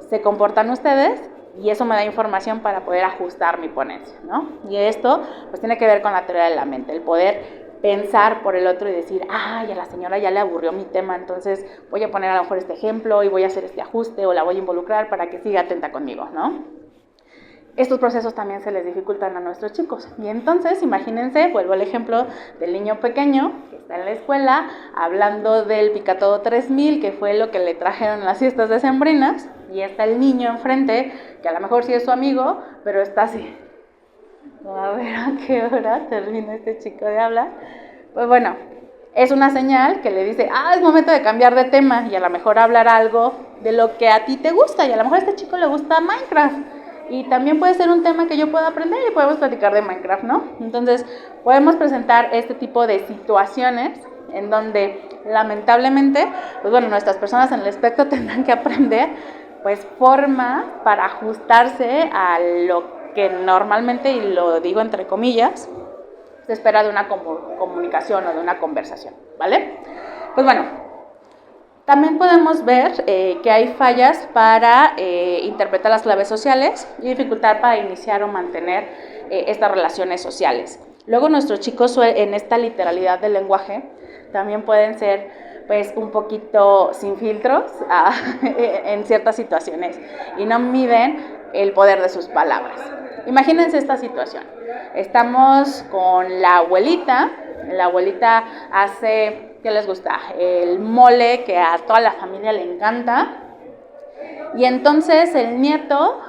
se comportan ustedes, y eso me da información para poder ajustar mi ponencia, ¿no? Y esto pues tiene que ver con la teoría de la mente, el poder pensar por el otro y decir, ay, a la señora ya le aburrió mi tema, entonces voy a poner a lo mejor este ejemplo y voy a hacer este ajuste o la voy a involucrar para que siga atenta conmigo, ¿no? estos procesos también se les dificultan a nuestros chicos. Y entonces, imagínense, vuelvo al ejemplo del niño pequeño que está en la escuela hablando del Picatodo 3000, que fue lo que le trajeron en las fiestas decembrinas, y está el niño enfrente, que a lo mejor sí es su amigo, pero está así. A ver a qué hora termina este chico de hablar. Pues bueno, es una señal que le dice, es momento de cambiar de tema y a lo mejor hablar algo de lo que a ti te gusta, y a lo mejor a este chico le gusta Minecraft. Y también puede ser un tema que yo pueda aprender y podemos platicar de Minecraft, ¿no? Entonces, podemos presentar este tipo de situaciones en donde, lamentablemente, pues bueno, nuestras personas en el espectro tendrán que aprender, pues, formas para ajustarse a lo que normalmente, y lo digo entre comillas, se espera de una comunicación o de una conversación, ¿vale? Pues bueno, también podemos ver que hay fallas para interpretar las claves sociales y dificultad para iniciar o mantener estas relaciones sociales. Luego nuestros chicos en esta literalidad del lenguaje también pueden ser pues un poquito sin filtros en ciertas situaciones y no miden el poder de sus palabras. Imagínense esta situación. Estamos con la abuelita hace... ¿qué les gusta? El mole, que a toda la familia le encanta. Y entonces el nieto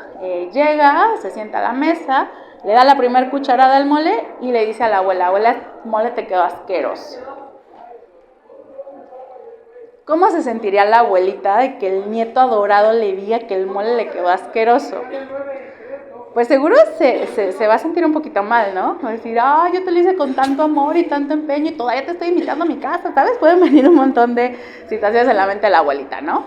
llega, se sienta a la mesa, le da la primera cucharada al mole y le dice a la abuela, el mole te quedó asqueroso. ¿Cómo se sentiría la abuelita de que el nieto adorado le diga que el mole le quedó asqueroso? Pues seguro se va a sentir un poquito mal, ¿no? Va a decir, yo te lo hice con tanto amor y tanto empeño y todavía te estoy invitando a mi casa, ¿sabes? Pueden venir un montón de situaciones en la mente de la abuelita, ¿no?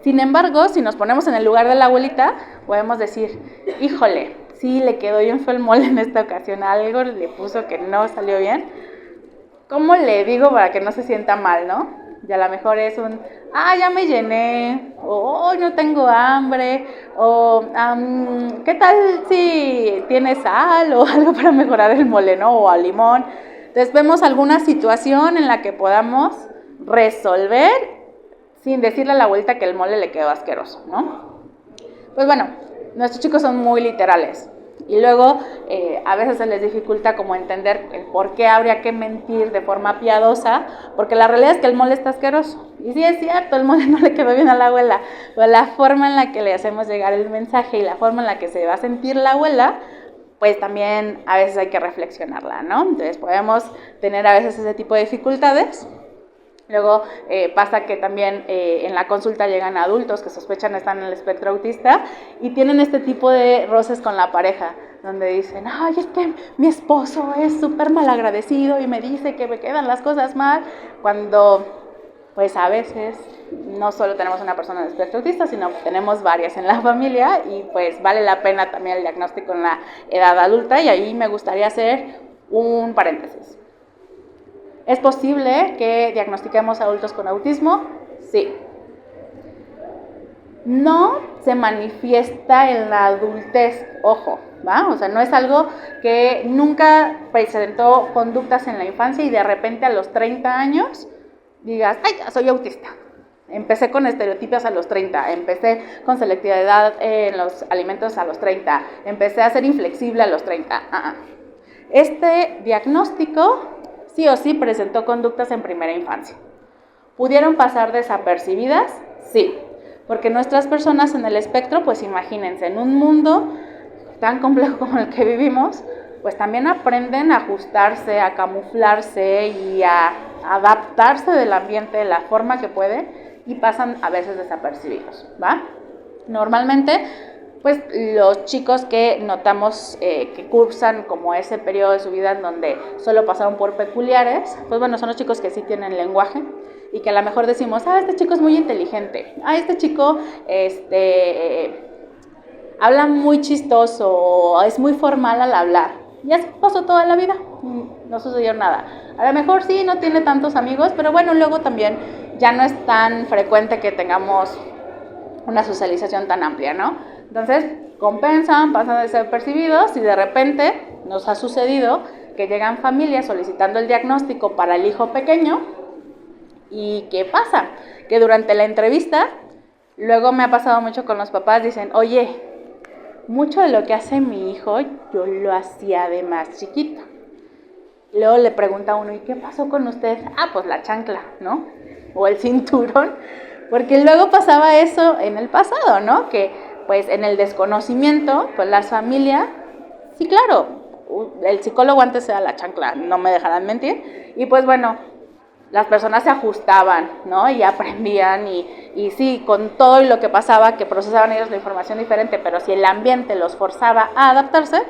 Sin embargo, si nos ponemos en el lugar de la abuelita, podemos decir, híjole, sí, le quedó bien feo el mole en esta ocasión, algo le puso que no salió bien. ¿Cómo le digo para que no se sienta mal, no? Y a lo mejor es ya me llené, o no tengo hambre, o ¿qué tal si tienes sal o algo para mejorar el mole, ¿no? O al limón. Entonces vemos alguna situación en la que podamos resolver sin decirle a la abuelita que el mole le quedó asqueroso, ¿no? Pues bueno, nuestros chicos son muy literales. Y luego a veces se les dificulta como entender el por qué habría que mentir de forma piadosa, porque la realidad es que el mole está asqueroso. Y sí es cierto, el mole no le quedó bien a la abuela, pero la forma en la que le hacemos llegar el mensaje y la forma en la que se va a sentir la abuela, pues también a veces hay que reflexionarla, ¿no? Entonces podemos tener a veces ese tipo de dificultades. Luego pasa que también en la consulta llegan adultos que sospechan están en el espectro autista y tienen este tipo de roces con la pareja, donde dicen, es que mi esposo es súper malagradecido y me dice que me quedan las cosas mal, cuando pues a veces no solo tenemos una persona en el espectro autista, sino tenemos varias en la familia y pues vale la pena también el diagnóstico en la edad adulta, y ahí me gustaría hacer un paréntesis. ¿Es posible que diagnostiquemos adultos con autismo? Sí. No se manifiesta en la adultez, ojo, ¿va? O sea, no es algo que nunca presentó conductas en la infancia y de repente a los 30 años digas, ya soy autista. Empecé con estereotipos a los 30, empecé con selectividad en los alimentos a los 30, empecé a ser inflexible a los 30. Este diagnóstico sí o sí presentó conductas en primera infancia. ¿Pudieron pasar desapercibidas? Sí, porque nuestras personas en el espectro, pues imagínense, en un mundo tan complejo como el que vivimos, pues también aprenden a ajustarse, a camuflarse y a adaptarse del ambiente de la forma que pueden y pasan a veces desapercibidos, ¿va? Normalmente, pues los chicos que notamos que cursan como ese periodo de su vida en donde solo pasaron por peculiares, pues bueno, son los chicos que sí tienen lenguaje y que a lo mejor decimos, este chico es muy inteligente, este chico habla muy chistoso, es muy formal al hablar. Y así pasó toda la vida, no sucedió nada. A lo mejor sí, no tiene tantos amigos, pero bueno, luego también ya no es tan frecuente que tengamos una socialización tan amplia, ¿no? Entonces, compensan, pasan desapercibidos y de repente nos ha sucedido que llegan familias solicitando el diagnóstico para el hijo pequeño. ¿Y qué pasa? Que durante la entrevista, luego me ha pasado mucho con los papás, dicen, oye, mucho de lo que hace mi hijo, yo lo hacía de más chiquito. Luego le pregunta a uno, ¿y qué pasó con usted? Pues la chancla, ¿no? O el cinturón, porque luego pasaba eso en el pasado, ¿no? Que pues en el desconocimiento, pues las familias, sí, claro, el psicólogo antes era la chancla, no me dejarán mentir, y pues bueno, las personas se ajustaban, ¿no? Y aprendían y sí, con todo y lo que pasaba, que procesaban ellos la información diferente, pero si el ambiente los forzaba a adaptarse,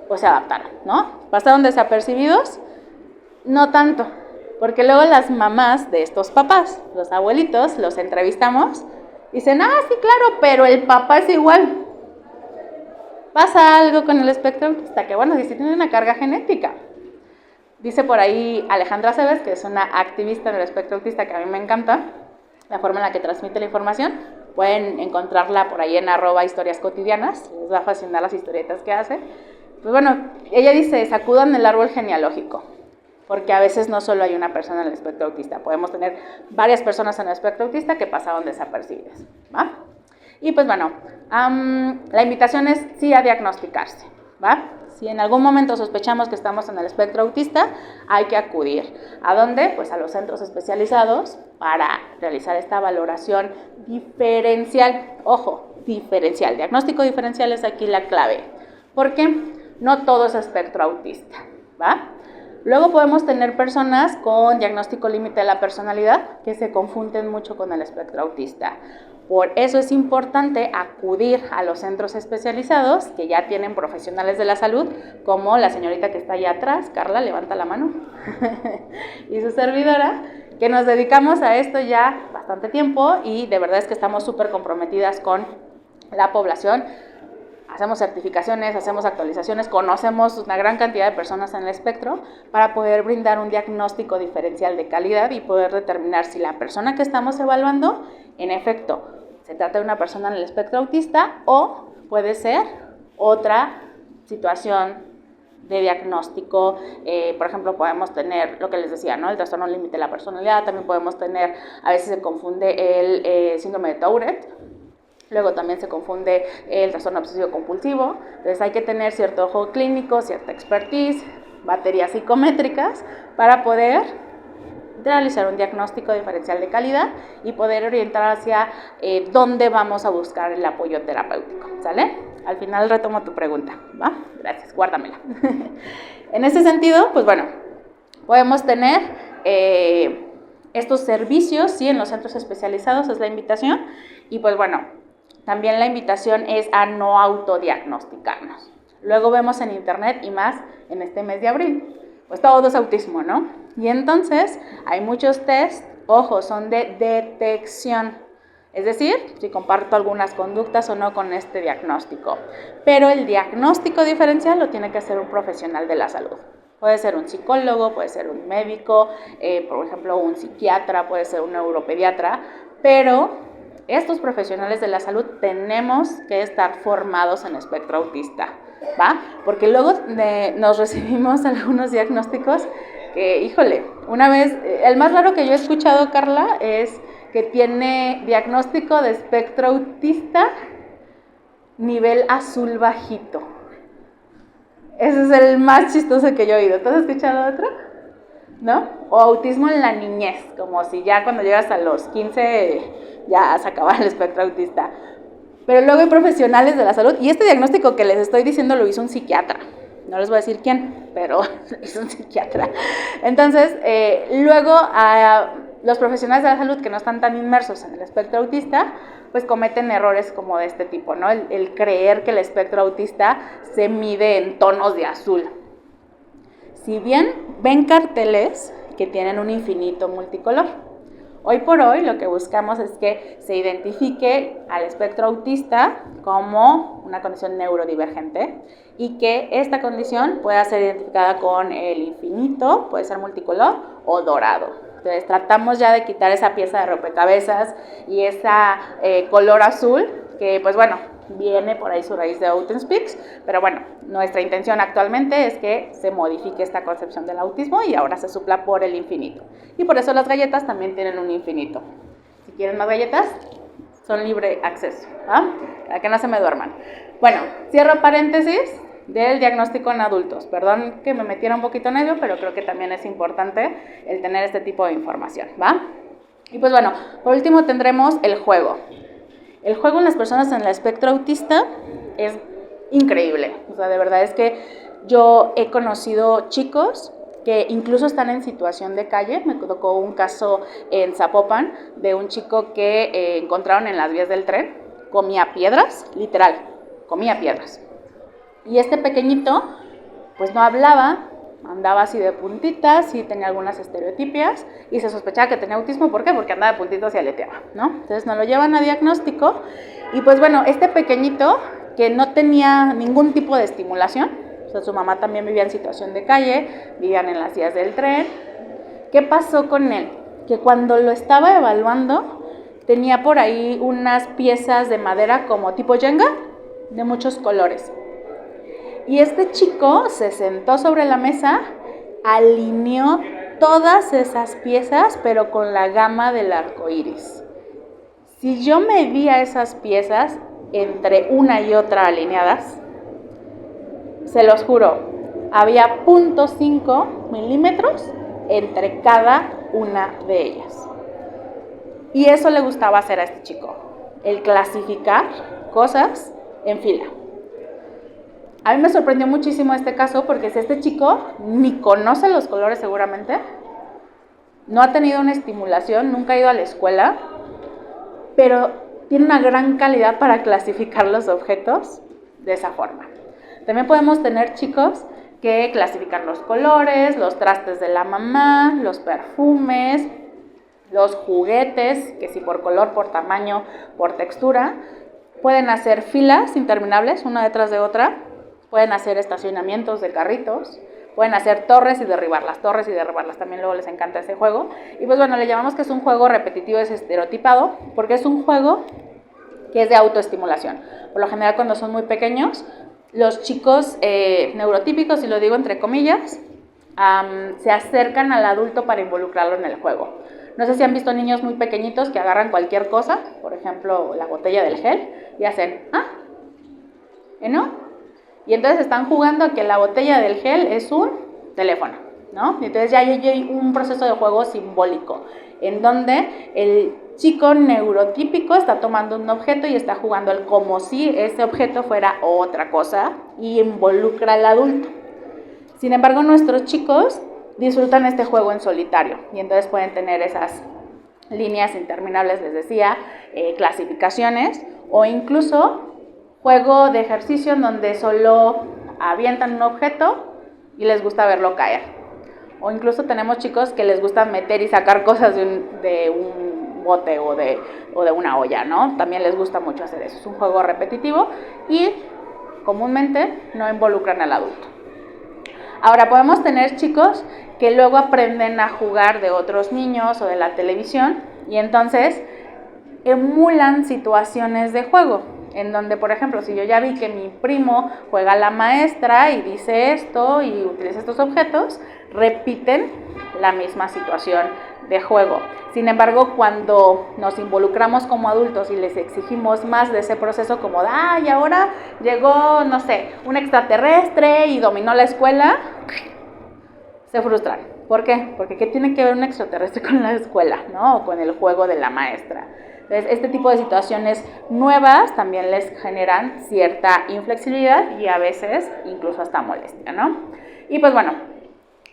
pues se adaptaron, ¿no? Pasaron desapercibidos, no tanto, porque luego las mamás de estos papás, los abuelitos, los entrevistamos, dicen, sí, claro, pero el papá es igual. Pasa algo con el espectro autista, que bueno, sí tiene una carga genética. Dice por ahí Alejandra Aceves, que es una activista del espectro autista que a mí me encanta, la forma en la que transmite la información. Pueden encontrarla por ahí en @historiascotidianas, les va a fascinar las historietas que hace. Pues bueno, ella dice, sacudan el árbol genealógico, porque a veces no solo hay una persona en el espectro autista, podemos tener varias personas en el espectro autista que pasaron desapercibidas, ¿va? Y pues bueno, la invitación es sí a diagnosticarse, ¿va? Si en algún momento sospechamos que estamos en el espectro autista, hay que acudir. ¿A dónde? Pues a los centros especializados para realizar esta valoración diferencial. Ojo, diferencial. Diagnóstico diferencial es aquí la clave. ¿Por qué? No todo es espectro autista, ¿va? Luego podemos tener personas con diagnóstico límite de la personalidad que se confunden mucho con el espectro autista. Por eso es importante acudir a los centros especializados que ya tienen profesionales de la salud, como la señorita que está allá atrás, Carla, levanta la mano, y su servidora, que nos dedicamos a esto ya bastante tiempo y de verdad es que estamos súper comprometidas con la población. Hacemos certificaciones, hacemos actualizaciones, conocemos una gran cantidad de personas en el espectro para poder brindar un diagnóstico diferencial de calidad y poder determinar si la persona que estamos evaluando, en efecto, se trata de una persona en el espectro autista o puede ser otra situación de diagnóstico. Por ejemplo, podemos tener lo que les decía, ¿no? El trastorno límite de la personalidad, también podemos tener, a veces se confunde el síndrome de Tourette. Luego también se confunde el trastorno obsesivo compulsivo. Entonces hay que tener cierto ojo clínico, cierta expertise, baterías psicométricas para poder realizar un diagnóstico diferencial de calidad y poder orientar hacia dónde vamos a buscar el apoyo terapéutico, ¿sale? Al final retomo tu pregunta, ¿va? Gracias, guárdamela. En ese sentido, pues bueno, podemos tener estos servicios, sí, en los centros especializados es la invitación y pues bueno, también la invitación es a no autodiagnosticarnos. Luego vemos en internet y más en este mes de abril, pues todo es autismo, ¿no? Y entonces hay muchos test, ojo, son de detección, es decir, si comparto algunas conductas o no con este diagnóstico. Pero el diagnóstico diferencial lo tiene que hacer un profesional de la salud. Puede ser un psicólogo, puede ser un médico, por ejemplo, un psiquiatra, puede ser un neuropediatra, pero estos profesionales de la salud tenemos que estar formados en espectro autista, ¿va? Porque luego nos recibimos algunos diagnósticos que, híjole, una vez, el más raro que yo he escuchado, Carla, es que tiene diagnóstico de espectro autista nivel azul bajito. Ese es el más chistoso que yo he oído. ¿Tú has escuchado otro? ¿No? O autismo en la niñez, como si ya cuando llegas a los 15 ya se acaba el espectro autista. Pero luego hay profesionales de la salud, y este diagnóstico que les estoy diciendo lo hizo un psiquiatra. No les voy a decir quién, pero lo hizo un psiquiatra. Entonces, luego los profesionales de la salud que no están tan inmersos en el espectro autista, pues cometen errores como de este tipo, ¿no? El creer que el espectro autista se mide en tonos de azul. Si bien ven carteles que tienen un infinito multicolor, hoy por hoy lo que buscamos es que se identifique al espectro autista como una condición neurodivergente y que esta condición pueda ser identificada con el infinito, puede ser multicolor o dorado. Entonces tratamos ya de quitar esa pieza de rompecabezas y esa color azul que pues bueno, viene por ahí su raíz de Autism Speaks, pero bueno, nuestra intención actualmente es que se modifique esta concepción del autismo y ahora se supla por el infinito. Y por eso las galletas también tienen un infinito. Si quieren más galletas, son libre acceso, ¿ah? Para que no se me duerman. Bueno, cierro paréntesis del diagnóstico en adultos. Perdón que me metiera un poquito en ello, pero creo que también es importante el tener este tipo de información, ¿va? Y pues bueno, por último tendremos el juego. El juego en las personas en el espectro autista es increíble. O sea, de verdad es que yo he conocido chicos que incluso están en situación de calle. Me tocó un caso en Zapopan de un chico que encontraron en las vías del tren. Comía piedras, literal, comía piedras. Y este pequeñito, pues no hablaba, andaba así de puntitas, sí tenía algunas estereotipias y se sospechaba que tenía autismo. ¿Por qué? Porque andaba de puntitas y aleteaba, ¿no? Entonces nos lo llevan a diagnóstico y pues bueno, este pequeñito que no tenía ningún tipo de estimulación, o sea, su mamá también vivía en situación de calle, vivían en las vías del tren. ¿Qué pasó con él? Que cuando lo estaba evaluando, tenía por ahí unas piezas de madera como tipo Jenga, de muchos colores. Y este chico se sentó sobre la mesa, alineó todas esas piezas, pero con la gama del arco iris. Si yo medía esas piezas entre una y otra alineadas, se los juro, había 0.5 milímetros entre cada una de ellas. Y eso le gustaba hacer a este chico, el clasificar cosas en fila. A mí me sorprendió muchísimo este caso porque si este chico ni conoce los colores seguramente, no ha tenido una estimulación, nunca ha ido a la escuela, pero tiene una gran calidad para clasificar los objetos de esa forma. También podemos tener chicos que clasifican los colores, los trastes de la mamá, los perfumes, los juguetes, que si por color, por tamaño, por textura. Pueden hacer filas interminables, una detrás de otra. Pueden hacer estacionamientos de carritos. Pueden hacer torres y derribarlas. También luego les encanta ese juego. Y pues bueno, le llamamos que es un juego repetitivo, es estereotipado, porque es un juego que es de autoestimulación. Por lo general, cuando son muy pequeños, los chicos neurotípicos, y lo digo entre comillas, se acercan al adulto para involucrarlo en el juego. No sé si han visto niños muy pequeñitos que agarran cualquier cosa, por ejemplo, la botella del gel, y hacen, ¿no? Y entonces están jugando a que la botella del gel es un teléfono, ¿no? Entonces ya hay un proceso de juego simbólico, en donde el chico neurotípico está tomando un objeto y está jugando como si ese objeto fuera otra cosa y involucra al adulto. Sin embargo, nuestros chicos disfrutan este juego en solitario y entonces pueden tener esas líneas interminables, les decía, clasificaciones o incluso juego de ejercicio en donde solo avientan un objeto y les gusta verlo caer. O incluso tenemos chicos que les gusta meter y sacar cosas de un bote o de una olla, ¿no? También les gusta mucho hacer eso. Es un juego repetitivo y comúnmente no involucran al adulto. Ahora, podemos tener chicos que luego aprenden a jugar de otros niños o de la televisión y entonces emulan situaciones de juego, en donde, por ejemplo, si yo ya vi que mi primo juega a la maestra y dice esto y utiliza estos objetos, repiten la misma situación de juego. Sin embargo, cuando nos involucramos como adultos y les exigimos más de ese proceso, como de, y ahora llegó, no sé, un extraterrestre y dominó la escuela, se frustran. ¿Por qué? Porque ¿qué tiene que ver un extraterrestre con la escuela, ¿no? O con el juego de la maestra. Entonces, este tipo de situaciones nuevas también les generan cierta inflexibilidad y a veces incluso hasta molestia, ¿no? Y pues bueno,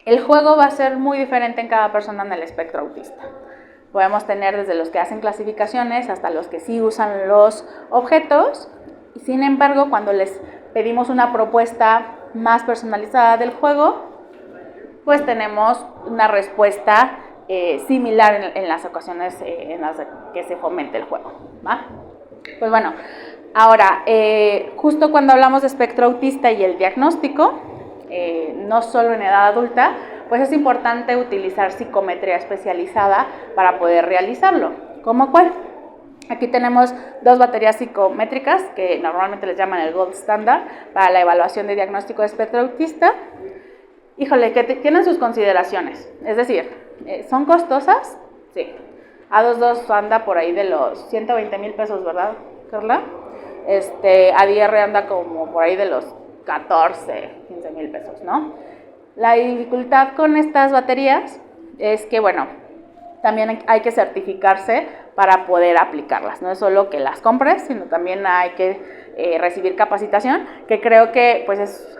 el juego va a ser muy diferente en cada persona en el espectro autista. Podemos tener desde los que hacen clasificaciones hasta los que sí usan los objetos. Y sin embargo, cuando les pedimos una propuesta más personalizada del juego, pues tenemos una respuesta similar en las ocasiones en las que se fomente el juego, ¿va? Pues bueno, ahora, justo cuando hablamos de espectro autista y el diagnóstico, no solo en edad adulta, pues es importante utilizar psicometría especializada para poder realizarlo. ¿Cómo cuál? Aquí tenemos 2 baterías psicométricas que normalmente les llaman el gold standard para la evaluación de diagnóstico de espectro autista. Híjole, que tienen sus consideraciones, es decir, ¿son costosas? Sí. A22 anda por ahí de los 120,000 pesos, ¿verdad, Carla? ADR anda como por ahí de los 14, 15 mil pesos, ¿no? La dificultad con estas baterías es que, bueno, también hay que certificarse para poder aplicarlas. No es solo que las compres, sino también hay que recibir capacitación, que creo que pues es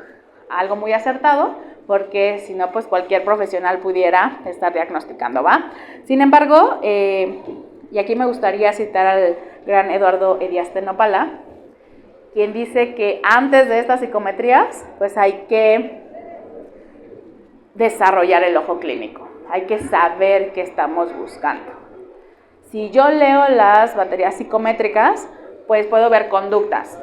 algo muy acertado, porque si no, pues cualquier profesional pudiera estar diagnosticando, ¿va? Sin embargo, y aquí me gustaría citar al gran Eduardo Ediastenopala, quien dice que antes de estas psicometrías, pues hay que desarrollar el ojo clínico, hay que saber qué estamos buscando. Si yo leo las baterías psicométricas, pues puedo ver conductas,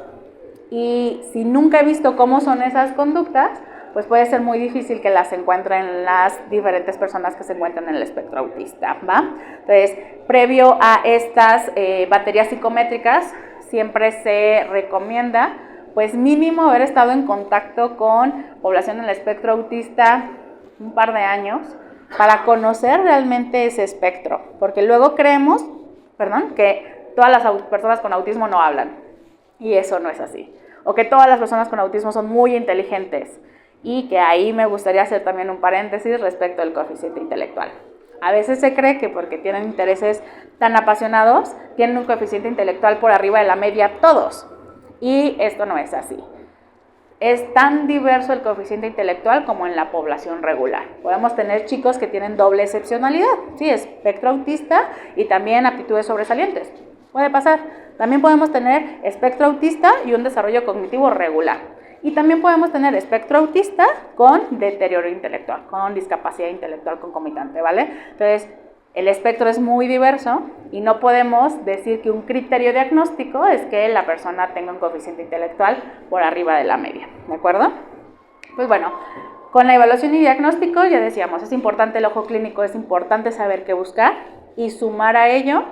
y si nunca he visto cómo son esas conductas, pues puede ser muy difícil que las encuentren las diferentes personas que se encuentran en el espectro autista, ¿va? Entonces, previo a estas baterías psicométricas, siempre se recomienda, pues mínimo haber estado en contacto con población en el espectro autista un par de años para conocer realmente ese espectro, porque luego creemos, que todas las personas con autismo no hablan, y eso no es así, o que todas las personas con autismo son muy inteligentes, y que ahí me gustaría hacer también un paréntesis respecto al coeficiente intelectual. A veces se cree que porque tienen intereses tan apasionados, tienen un coeficiente intelectual por arriba de la media todos, y esto no es así. Es tan diverso el coeficiente intelectual como en la población regular. Podemos tener chicos que tienen doble excepcionalidad, sí, espectro autista y también aptitudes sobresalientes. Puede pasar. También podemos tener espectro autista y un desarrollo cognitivo regular. Y también podemos tener espectro autista con deterioro intelectual, con discapacidad intelectual concomitante, ¿vale? Entonces, el espectro es muy diverso y no podemos decir que un criterio diagnóstico es que la persona tenga un coeficiente intelectual por arriba de la media, ¿de acuerdo? Pues bueno, con la evaluación y diagnóstico ya decíamos, es importante el ojo clínico, es importante saber qué buscar y sumar a ello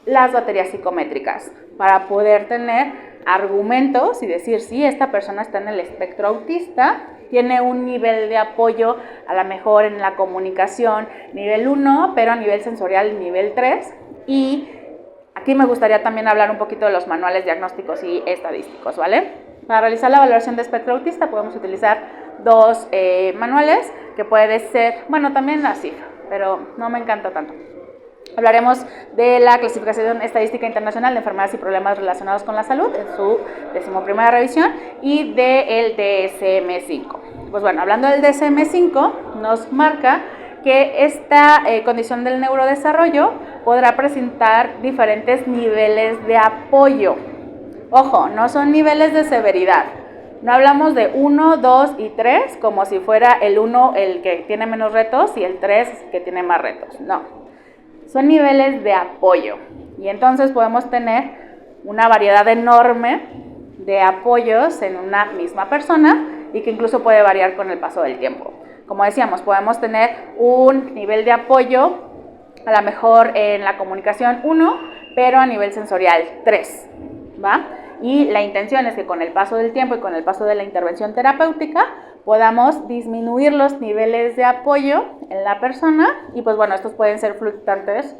las baterías psicométricas para poder tener argumentos y decir, sí, esta persona está en el espectro autista, tiene un nivel de apoyo a lo mejor en la comunicación nivel 1, pero a nivel sensorial nivel 3, y aquí me gustaría también hablar un poquito de los manuales diagnósticos y estadísticos, ¿vale? Para realizar la valoración de espectro autista podemos utilizar dos manuales, que puede ser, bueno, también así, pero no me encanta tanto. Hablaremos de la clasificación estadística internacional de enfermedades y problemas relacionados con la salud en su 11ª revisión y del DSM-5. Pues bueno, hablando del DSM-5, nos marca que esta condición del neurodesarrollo podrá presentar diferentes niveles de apoyo. Ojo, no son niveles de severidad. No hablamos de 1, 2 y 3 como si fuera el 1 el que tiene menos retos y el 3 que tiene más retos. No. Son niveles de apoyo y entonces podemos tener una variedad enorme de apoyos en una misma persona y que incluso puede variar con el paso del tiempo. Como decíamos, podemos tener un nivel de apoyo a lo mejor en la comunicación 1, pero a nivel sensorial 3, ¿va? Y la intención es que con el paso del tiempo y con el paso de la intervención terapéutica podamos disminuir los niveles de apoyo en la persona y pues bueno, estos pueden ser fluctuantes,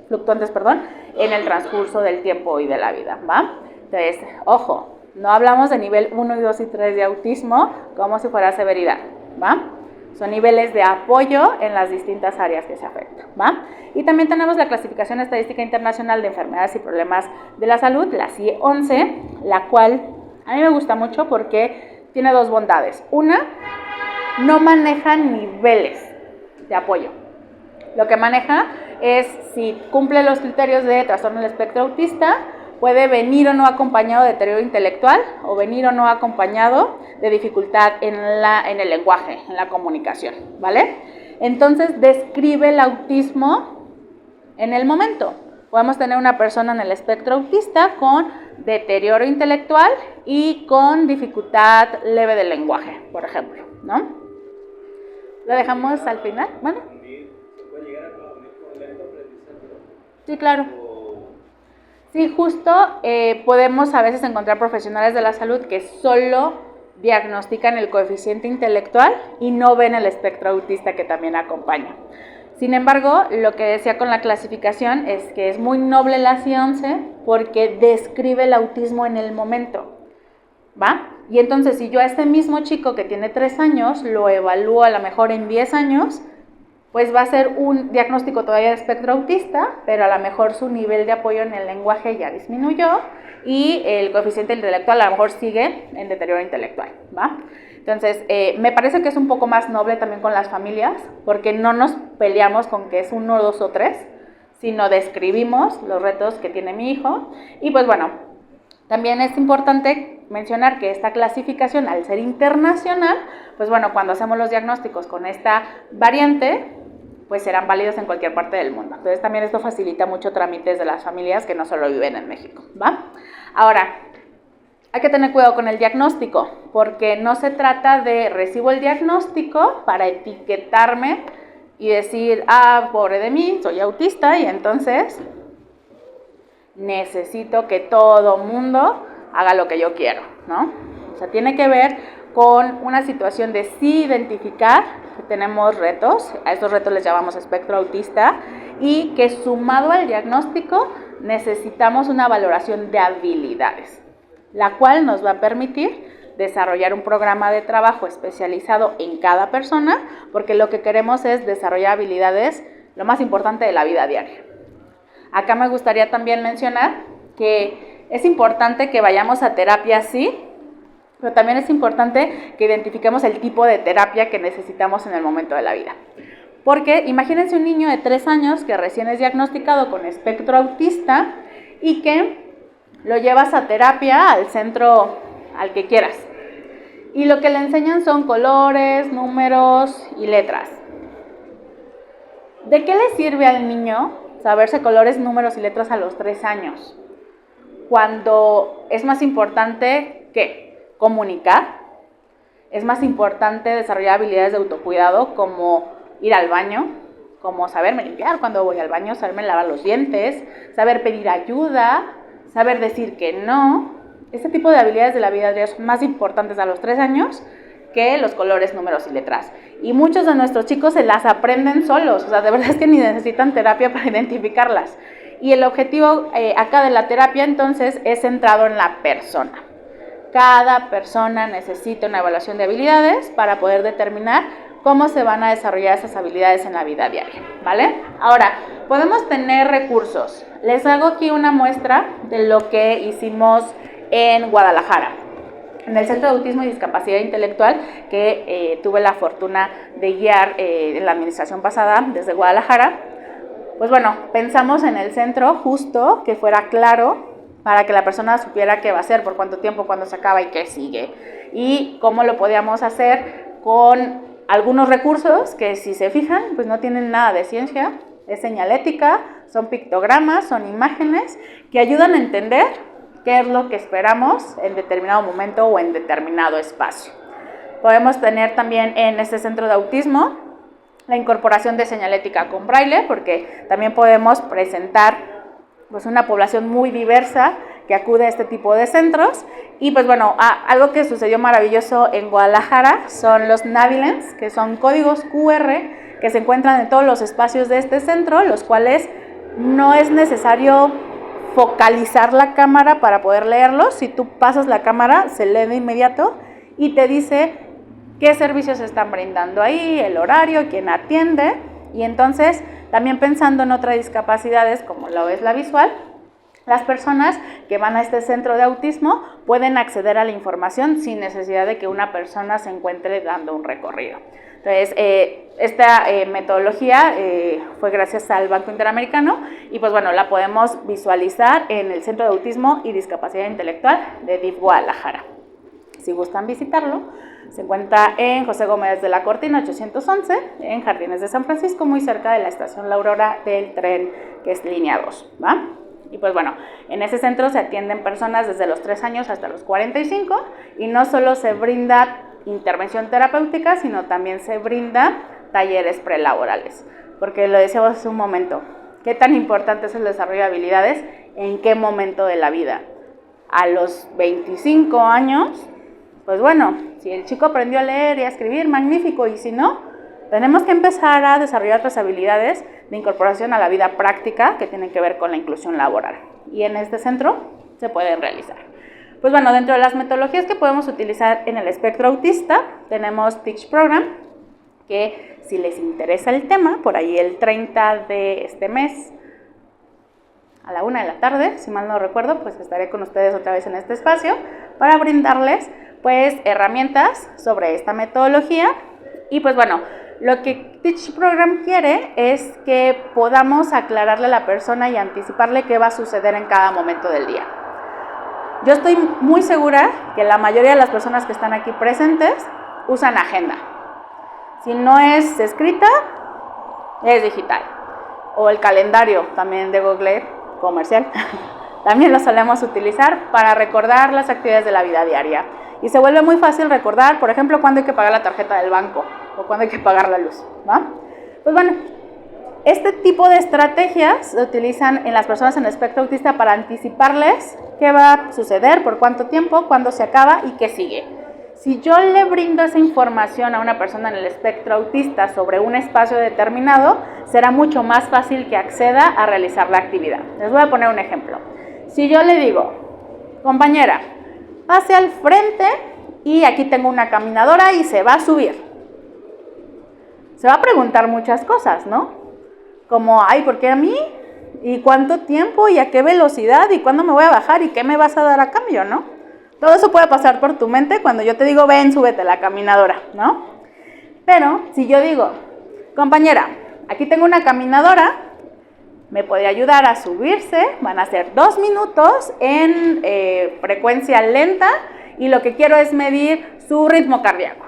en el transcurso del tiempo y de la vida, ¿va? Entonces, ojo, no hablamos de nivel 1, 2 y 3 de autismo como si fuera severidad, ¿va? Son niveles de apoyo en las distintas áreas que se afectan, ¿va? Y también tenemos la clasificación estadística internacional de enfermedades y problemas de la salud, la CIE-11, la cual a mí me gusta mucho porque tiene dos bondades. Una, no maneja niveles de apoyo. Lo que maneja es si cumple los criterios de trastorno del espectro autista, puede venir o no acompañado de deterioro intelectual o venir o no acompañado de dificultad en el lenguaje, en la comunicación, ¿vale? Entonces describe el autismo en el momento. Podemos tener una persona en el espectro autista con deterioro intelectual y con dificultad leve del lenguaje, por ejemplo, ¿no? ¿Lo dejamos al final? Bueno. ¿Se puede llegar a confundir con lento aprendizaje? Sí, claro. Sí, justo podemos a veces encontrar profesionales de la salud que solo diagnostican el coeficiente intelectual y no ven el espectro autista que también acompaña. Sin embargo, lo que decía con la clasificación es que es muy noble la CIE-11 porque describe el autismo en el momento, ¿va? Y entonces, si yo a este mismo chico que tiene 3 años lo evalúo a lo mejor en 10 años, pues va a ser un diagnóstico todavía de espectro autista, pero a lo mejor su nivel de apoyo en el lenguaje ya disminuyó y el coeficiente intelectual a lo mejor sigue en deterioro intelectual, ¿va? Entonces, me parece que es un poco más noble también con las familias, porque no nos peleamos con que es 1, 2 o 3, sino describimos los retos que tiene mi hijo. Y pues bueno, también es importante mencionar que esta clasificación, al ser internacional, pues bueno, cuando hacemos los diagnósticos con esta variante, pues serán válidos en cualquier parte del mundo. Entonces también esto facilita mucho trámites de las familias que no solo viven en México, ¿va? Ahora, hay que tener cuidado con el diagnóstico, porque no se trata de recibo el diagnóstico para etiquetarme y decir, pobre de mí, soy autista y entonces necesito que todo mundo haga lo que yo quiero, ¿no? O sea, tiene que ver con una situación de sí identificar que tenemos retos, a estos retos les llamamos espectro autista, y que sumado al diagnóstico necesitamos una valoración de habilidades, la cual nos va a permitir desarrollar un programa de trabajo especializado en cada persona, porque lo que queremos es desarrollar habilidades, lo más importante de la vida diaria. Acá me gustaría también mencionar que es importante que vayamos a terapia, sí, pero también es importante que identifiquemos el tipo de terapia que necesitamos en el momento de la vida. Porque imagínense un niño de 3 años que recién es diagnosticado con espectro autista y que lo llevas a terapia al centro al que quieras. Y lo que le enseñan son colores, números y letras. ¿De qué le sirve al niño saberse colores, números y letras a los 3 años? Cuando es más importante, ¿qué? Comunicar. Es más importante desarrollar habilidades de autocuidado como ir al baño, como saberme limpiar cuando voy al baño, saberme lavar los dientes, saber pedir ayuda, saber decir que no. Este tipo de habilidades de la vida diaria son más importantes a los 3 años que los colores, números y letras. Y muchos de nuestros chicos se las aprenden solos, o sea, de verdad es que ni necesitan terapia para identificarlas. Y el objetivo acá de la terapia entonces es centrado en la persona. Cada persona necesita una evaluación de habilidades para poder determinar cómo se van a desarrollar esas habilidades en la vida diaria, ¿vale? Ahora, podemos tener recursos. Les hago aquí una muestra de lo que hicimos en Guadalajara, en el Centro de Autismo y Discapacidad Intelectual, que tuve la fortuna de guiar en la administración pasada desde Guadalajara. Pues bueno, pensamos en el centro justo que fuera claro para que la persona supiera qué va a hacer, por cuánto tiempo, cuándo se acaba y qué sigue. Y cómo lo podíamos hacer con algunos recursos que, si se fijan, pues no tienen nada de ciencia, es señalética, son pictogramas, son imágenes que ayudan a entender qué es lo que esperamos en determinado momento o en determinado espacio. Podemos tener también en este centro de autismo la incorporación de señalética con braille, porque también podemos presentar pues una población muy diversa que acude a este tipo de centros. Y pues bueno, algo que sucedió maravilloso en Guadalajara son los Navilens, que son códigos QR que se encuentran en todos los espacios de este centro, los cuales no es necesario focalizar la cámara para poder leerlos. Si tú pasas la cámara, se lee de inmediato y te dice qué servicios se están brindando ahí, el horario, quién atiende. Y entonces, también pensando en otras discapacidades como lo es la visual, las personas que van a este centro de autismo pueden acceder a la información sin necesidad de que una persona se encuentre dando un recorrido. Entonces, esta metodología fue gracias al Banco Interamericano y pues bueno, la podemos visualizar en el Centro de Autismo y Discapacidad Intelectual de DIF Guadalajara. Si gustan visitarlo, se encuentra en José Gómez de la Cortina 811, en Jardines de San Francisco, muy cerca de la estación La Aurora del tren, que es línea 2, ¿va? Y pues bueno, en ese centro se atienden personas desde los 3 años hasta los 45 y no solo se brinda intervención terapéutica, sino también se brinda talleres prelaborales, porque lo decíamos hace un momento, ¿qué tan importante es el desarrollo de habilidades? ¿En qué momento de la vida? A los 25 años, pues bueno, si el chico aprendió a leer y a escribir, magnífico, y si no, Tenemos que empezar a desarrollar otras habilidades de incorporación a la vida práctica que tienen que ver con la inclusión laboral. Y en este centro se pueden realizar. Pues bueno, dentro de las metodologías que podemos utilizar en el espectro autista, tenemos Teach Program, que si les interesa el tema, por ahí el 30 de este mes, a la 1 de la tarde, si mal no recuerdo, pues estaré con ustedes otra vez en este espacio para brindarles pues herramientas sobre esta metodología. Y pues bueno, lo que Teach Program quiere es que podamos aclararle a la persona y anticiparle qué va a suceder en cada momento del día. Yo estoy muy segura que la mayoría de las personas que están aquí presentes usan agenda. Si no es escrita, es digital. O el calendario también de Google comercial. También lo solemos utilizar para recordar las actividades de la vida diaria. Y se vuelve muy fácil recordar, por ejemplo, cuándo hay que pagar la tarjeta del banco o cuándo hay que pagar la luz, ¿va? Pues bueno, este tipo de estrategias se utilizan en las personas en el espectro autista para anticiparles qué va a suceder, por cuánto tiempo, cuándo se acaba y qué sigue. Si yo le brindo esa información a una persona en el espectro autista sobre un espacio determinado, será mucho más fácil que acceda a realizar la actividad. Les voy a poner un ejemplo. Si yo le digo, compañera, pase al frente y aquí tengo una caminadora y se va a subir. Se va a preguntar muchas cosas, ¿no? Como, ay, ¿por qué a mí? ¿Y cuánto tiempo? ¿Y a qué velocidad? ¿Y cuándo me voy a bajar? ¿Y qué me vas a dar a cambio, no? Todo eso puede pasar por tu mente cuando yo te digo, ven, súbete a la caminadora, ¿no? Pero si yo digo, compañera, aquí tengo una caminadora, me puede ayudar a subirse, van a ser 2 minutos en frecuencia lenta y lo que quiero es medir su ritmo cardíaco.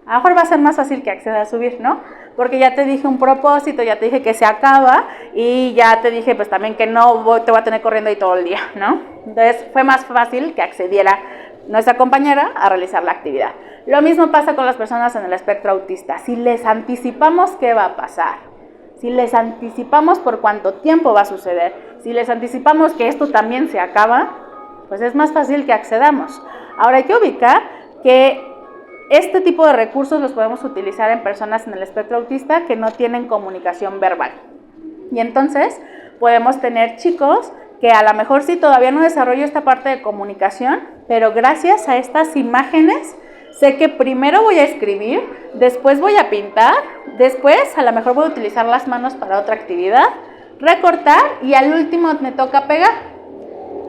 A lo mejor va a ser más fácil que acceda a subir, ¿no? Porque ya te dije un propósito, ya te dije que se acaba y ya te dije pues también que no te voy a tener corriendo ahí todo el día, ¿no? Entonces fue más fácil que accediera nuestra compañera a realizar la actividad. Lo mismo pasa con las personas en el espectro autista. Si les anticipamos qué va a pasar, si les anticipamos por cuánto tiempo va a suceder, si les anticipamos que esto también se acaba, pues es más fácil que accedamos. Ahora hay que ubicar que este tipo de recursos los podemos utilizar en personas en el espectro autista que no tienen comunicación verbal. Y entonces podemos tener chicos que a lo mejor sí todavía no desarrollo esta parte de comunicación, pero gracias a estas imágenes sé que primero voy a escribir, después voy a pintar, después a lo mejor voy a utilizar las manos para otra actividad, recortar y al último me toca pegar.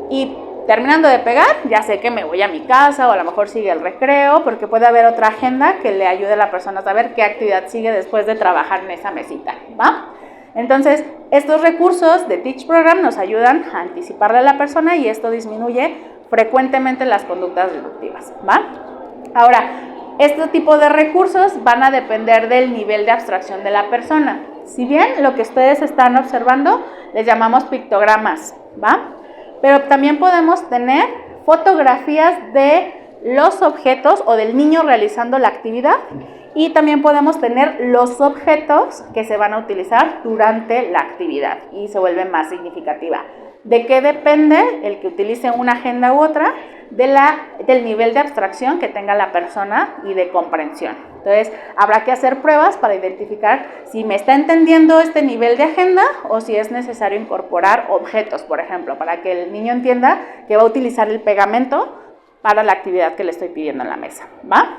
Y terminando de pegar, ya sé que me voy a mi casa o a lo mejor sigue el recreo, porque puede haber otra agenda que le ayude a la persona a saber qué actividad sigue después de trabajar en esa mesita, ¿va? Entonces, estos recursos de Teach Program nos ayudan a anticiparle a la persona y esto disminuye frecuentemente las conductas disruptivas, ¿va? Ahora, este tipo de recursos van a depender del nivel de abstracción de la persona. Si bien lo que ustedes están observando les llamamos pictogramas, ¿va? Pero también podemos tener fotografías de los objetos o del niño realizando la actividad y también podemos tener los objetos que se van a utilizar durante la actividad y se vuelve más significativa. ¿De qué depende el que utilice una agenda u otra? Del nivel de abstracción que tenga la persona y de comprensión. Entonces, habrá que hacer pruebas para identificar si me está entendiendo este nivel de agenda o si es necesario incorporar objetos, por ejemplo, para que el niño entienda que va a utilizar el pegamento para la actividad que le estoy pidiendo en la mesa, ¿va?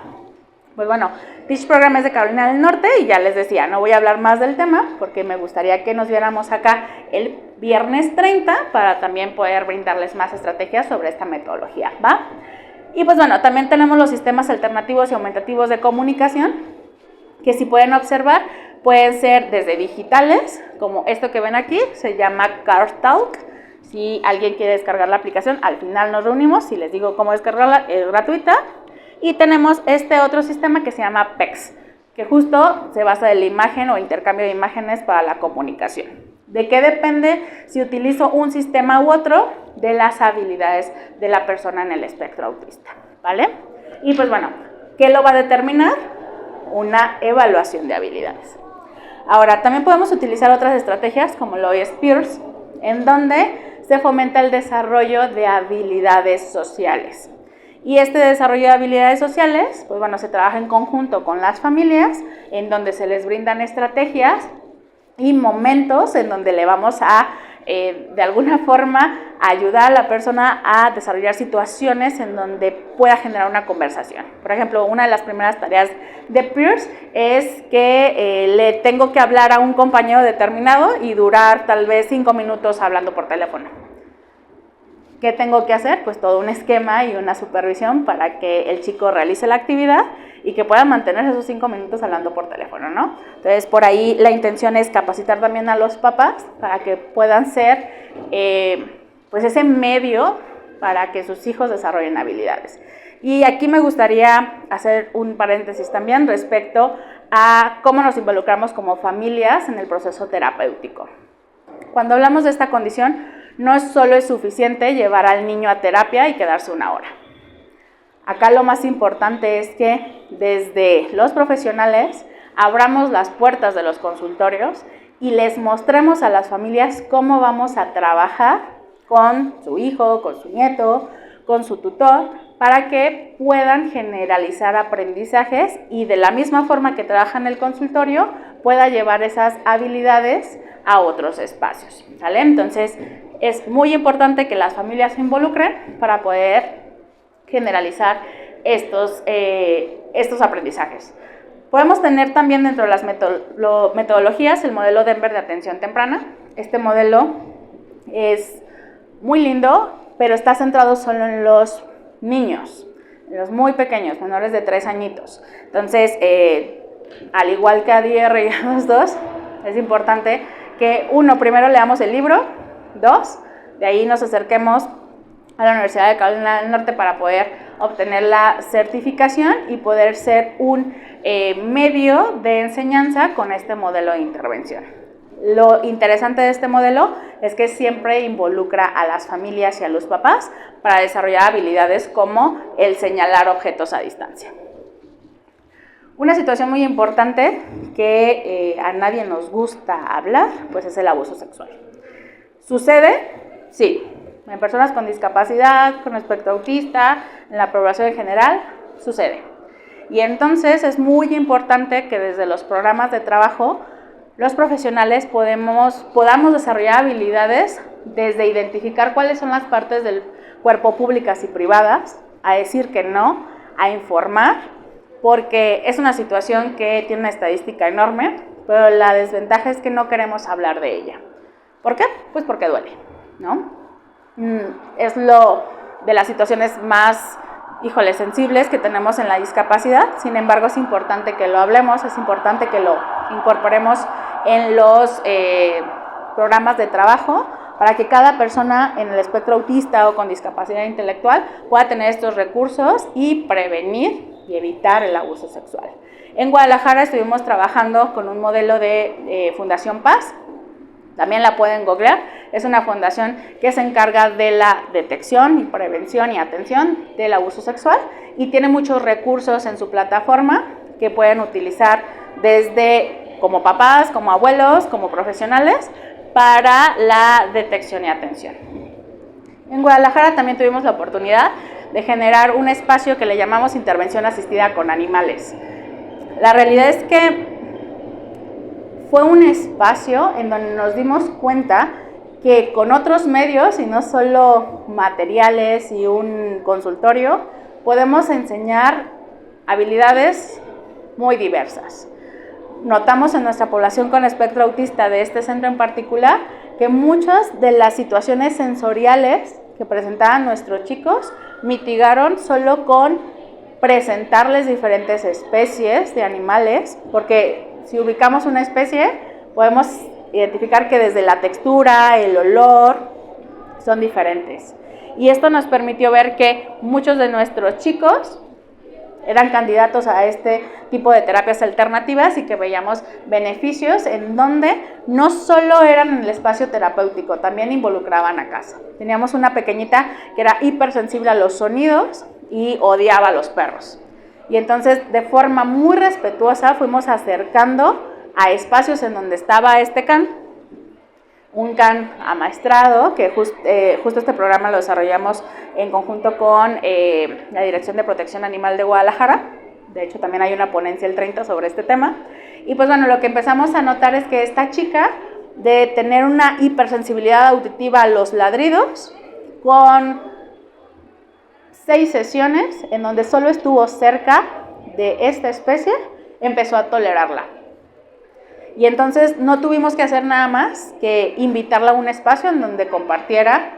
Pues bueno, Teach Program es de Carolina del Norte y ya les decía, no voy a hablar más del tema porque me gustaría que nos viéramos acá el viernes 30 para también poder brindarles más estrategias sobre esta metodología, ¿va? Y pues bueno, también tenemos los sistemas alternativos y aumentativos de comunicación que si pueden observar pueden ser desde digitales, como esto que ven aquí, se llama CarTalk. Si alguien quiere descargar la aplicación, al final nos reunimos, si les digo cómo descargarla, es gratuita. Y tenemos este otro sistema que se llama PEX, que justo se basa en la imagen o intercambio de imágenes para la comunicación. ¿De qué depende si utilizo un sistema u otro? De las habilidades de la persona en el espectro autista, ¿vale? Y pues bueno, ¿qué lo va a determinar? Una evaluación de habilidades. Ahora, también podemos utilizar otras estrategias como lo es Peers, en donde se fomenta el desarrollo de habilidades sociales. Y este desarrollo de habilidades sociales, pues bueno, se trabaja en conjunto con las familias, en donde se les brindan estrategias y momentos en donde le vamos a, de alguna forma, ayudar a la persona a desarrollar situaciones en donde pueda generar una conversación. Por ejemplo, una de las primeras tareas de Peers es que le tengo que hablar a un compañero determinado y durar tal vez 5 minutos hablando por teléfono. ¿Qué tengo que hacer? Pues todo un esquema y una supervisión para que el chico realice la actividad y que pueda mantener esos 5 minutos hablando por teléfono, ¿no? Entonces, por ahí la intención es capacitar también a los papás para que puedan ser, pues, ese medio para que sus hijos desarrollen habilidades. Y aquí me gustaría hacer un paréntesis también respecto a cómo nos involucramos como familias en el proceso terapéutico. Cuando hablamos de esta condición, no solo es suficiente llevar al niño a terapia y quedarse 1 hora. Acá lo más importante es que desde los profesionales abramos las puertas de los consultorios y les mostremos a las familias cómo vamos a trabajar con su hijo, con su nieto, con su tutor, para que puedan generalizar aprendizajes y de la misma forma que trabaja en el consultorio, pueda llevar esas habilidades a otros espacios, ¿vale? Entonces, es muy importante que las familias se involucren para poder generalizar estos aprendizajes. Podemos tener también dentro de las metodologías el modelo Denver de atención temprana. Este modelo es muy lindo, pero está centrado solo en los niños, en los muy pequeños, menores de 3 añitos. Entonces, al igual que a ADR y a los 2, es importante que primero leamos el libro, 2, de ahí nos acerquemos a la Universidad de Carolina del Norte para poder obtener la certificación y poder ser un medio de enseñanza con este modelo de intervención. Lo interesante de este modelo es que siempre involucra a las familias y a los papás para desarrollar habilidades como el señalar objetos a distancia. Una situación muy importante que a nadie nos gusta hablar, pues es el abuso sexual. ¿Sucede? Sí. En personas con discapacidad, con espectro autista, en la población en general, sucede. Y entonces es muy importante que desde los programas de trabajo los profesionales podamos desarrollar habilidades desde identificar cuáles son las partes del cuerpo públicas y privadas, a decir que no, a informar, porque es una situación que tiene una estadística enorme, pero la desventaja es que no queremos hablar de ella. ¿Por qué? Pues porque duele, ¿no? Es de las situaciones más, sensibles que tenemos en la discapacidad. Sin embargo, es importante que lo hablemos, es importante que lo incorporemos en los programas de trabajo para que cada persona en el espectro autista o con discapacidad intelectual pueda tener estos recursos y prevenir y evitar el abuso sexual. En Guadalajara estuvimos trabajando con un modelo de Fundación Paz. También la pueden googlear. Es una fundación que se encarga de la detección y prevención y atención del abuso sexual y tiene muchos recursos en su plataforma que pueden utilizar desde como papás, como abuelos, como profesionales para la detección y atención. En Guadalajara también tuvimos la oportunidad de generar un espacio que le llamamos intervención asistida con animales. La realidad es que fue un espacio en donde nos dimos cuenta que con otros medios, y no solo materiales y un consultorio, podemos enseñar habilidades muy diversas. Notamos en nuestra población con espectro autista de este centro en particular que muchas de las situaciones sensoriales que presentaban nuestros chicos mitigaron solo con presentarles diferentes especies de animales, porque si ubicamos una especie, podemos identificar que desde la textura, el olor, son diferentes. Y esto nos permitió ver que muchos de nuestros chicos eran candidatos a este tipo de terapias alternativas y que veíamos beneficios en donde no solo eran en el espacio terapéutico, también involucraban a casa. Teníamos una pequeñita que era hipersensible a los sonidos y odiaba a los perros. Y entonces, de forma muy respetuosa, fuimos acercando a espacios en donde estaba este can, un CAN amaestrado, que justo este programa lo desarrollamos en conjunto con la Dirección de Protección Animal de Guadalajara. De hecho, también hay una ponencia el 30 sobre este tema. Y pues bueno, lo que empezamos a notar es que esta chica, de tener una hipersensibilidad auditiva a los ladridos, con 6 sesiones en donde solo estuvo cerca de esta especie, empezó a tolerarla. Y entonces no tuvimos que hacer nada más que invitarla a un espacio en donde compartiera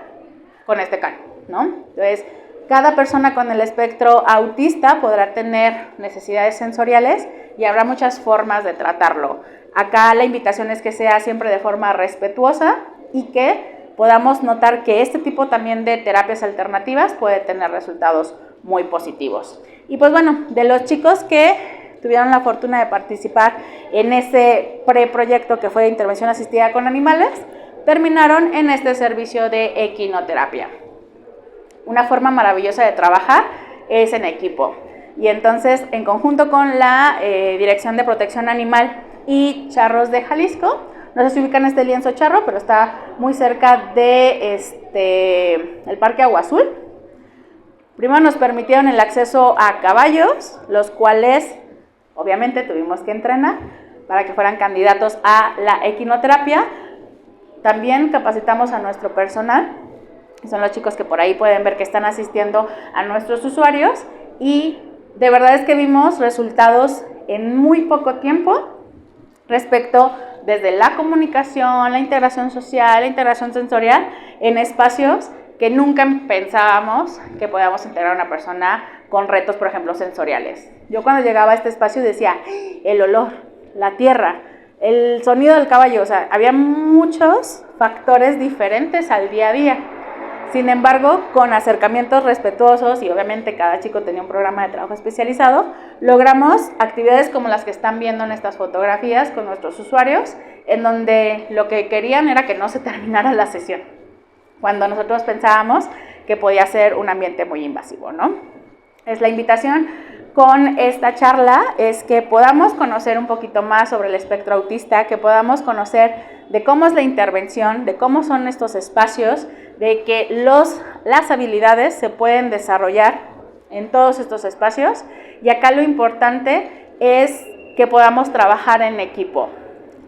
con este can, ¿no? Entonces, cada persona con el espectro autista podrá tener necesidades sensoriales y habrá muchas formas de tratarlo. Acá la invitación es que sea siempre de forma respetuosa y que podamos notar que este tipo también de terapias alternativas puede tener resultados muy positivos. Y pues bueno, de los chicos que tuvieron la fortuna de participar en ese preproyecto que fue de intervención asistida con animales, terminaron en este servicio de equinoterapia. Una forma maravillosa de trabajar es en equipo. Y entonces, en conjunto con la Dirección de Protección Animal y Charros de Jalisco, no sé si ubican este lienzo charro, pero está muy cerca de el Parque Agua Azul. Primero nos permitieron el acceso a caballos, los cuales obviamente tuvimos que entrenar para que fueran candidatos a la equinoterapia. También capacitamos a nuestro personal, que son los chicos que por ahí pueden ver que están asistiendo a nuestros usuarios, y de verdad es que vimos resultados en muy poco tiempo respecto desde la comunicación, la integración social, la integración sensorial en espacios que nunca pensábamos que podíamos integrar a una persona con retos, por ejemplo, sensoriales. Yo cuando llegaba a este espacio decía, el olor, la tierra, el sonido del caballo, o sea, había muchos factores diferentes al día a día. Sin embargo, con acercamientos respetuosos, y obviamente cada chico tenía un programa de trabajo especializado, logramos actividades como las que están viendo en estas fotografías con nuestros usuarios, en donde lo que querían era que no se terminara la sesión, cuando nosotros pensábamos que podía ser un ambiente muy invasivo, ¿no? Es la invitación con esta charla, es que podamos conocer un poquito más sobre el espectro autista, que podamos conocer de cómo es la intervención, de cómo son estos espacios, de que las habilidades se pueden desarrollar en todos estos espacios, y acá lo importante es que podamos trabajar en equipo,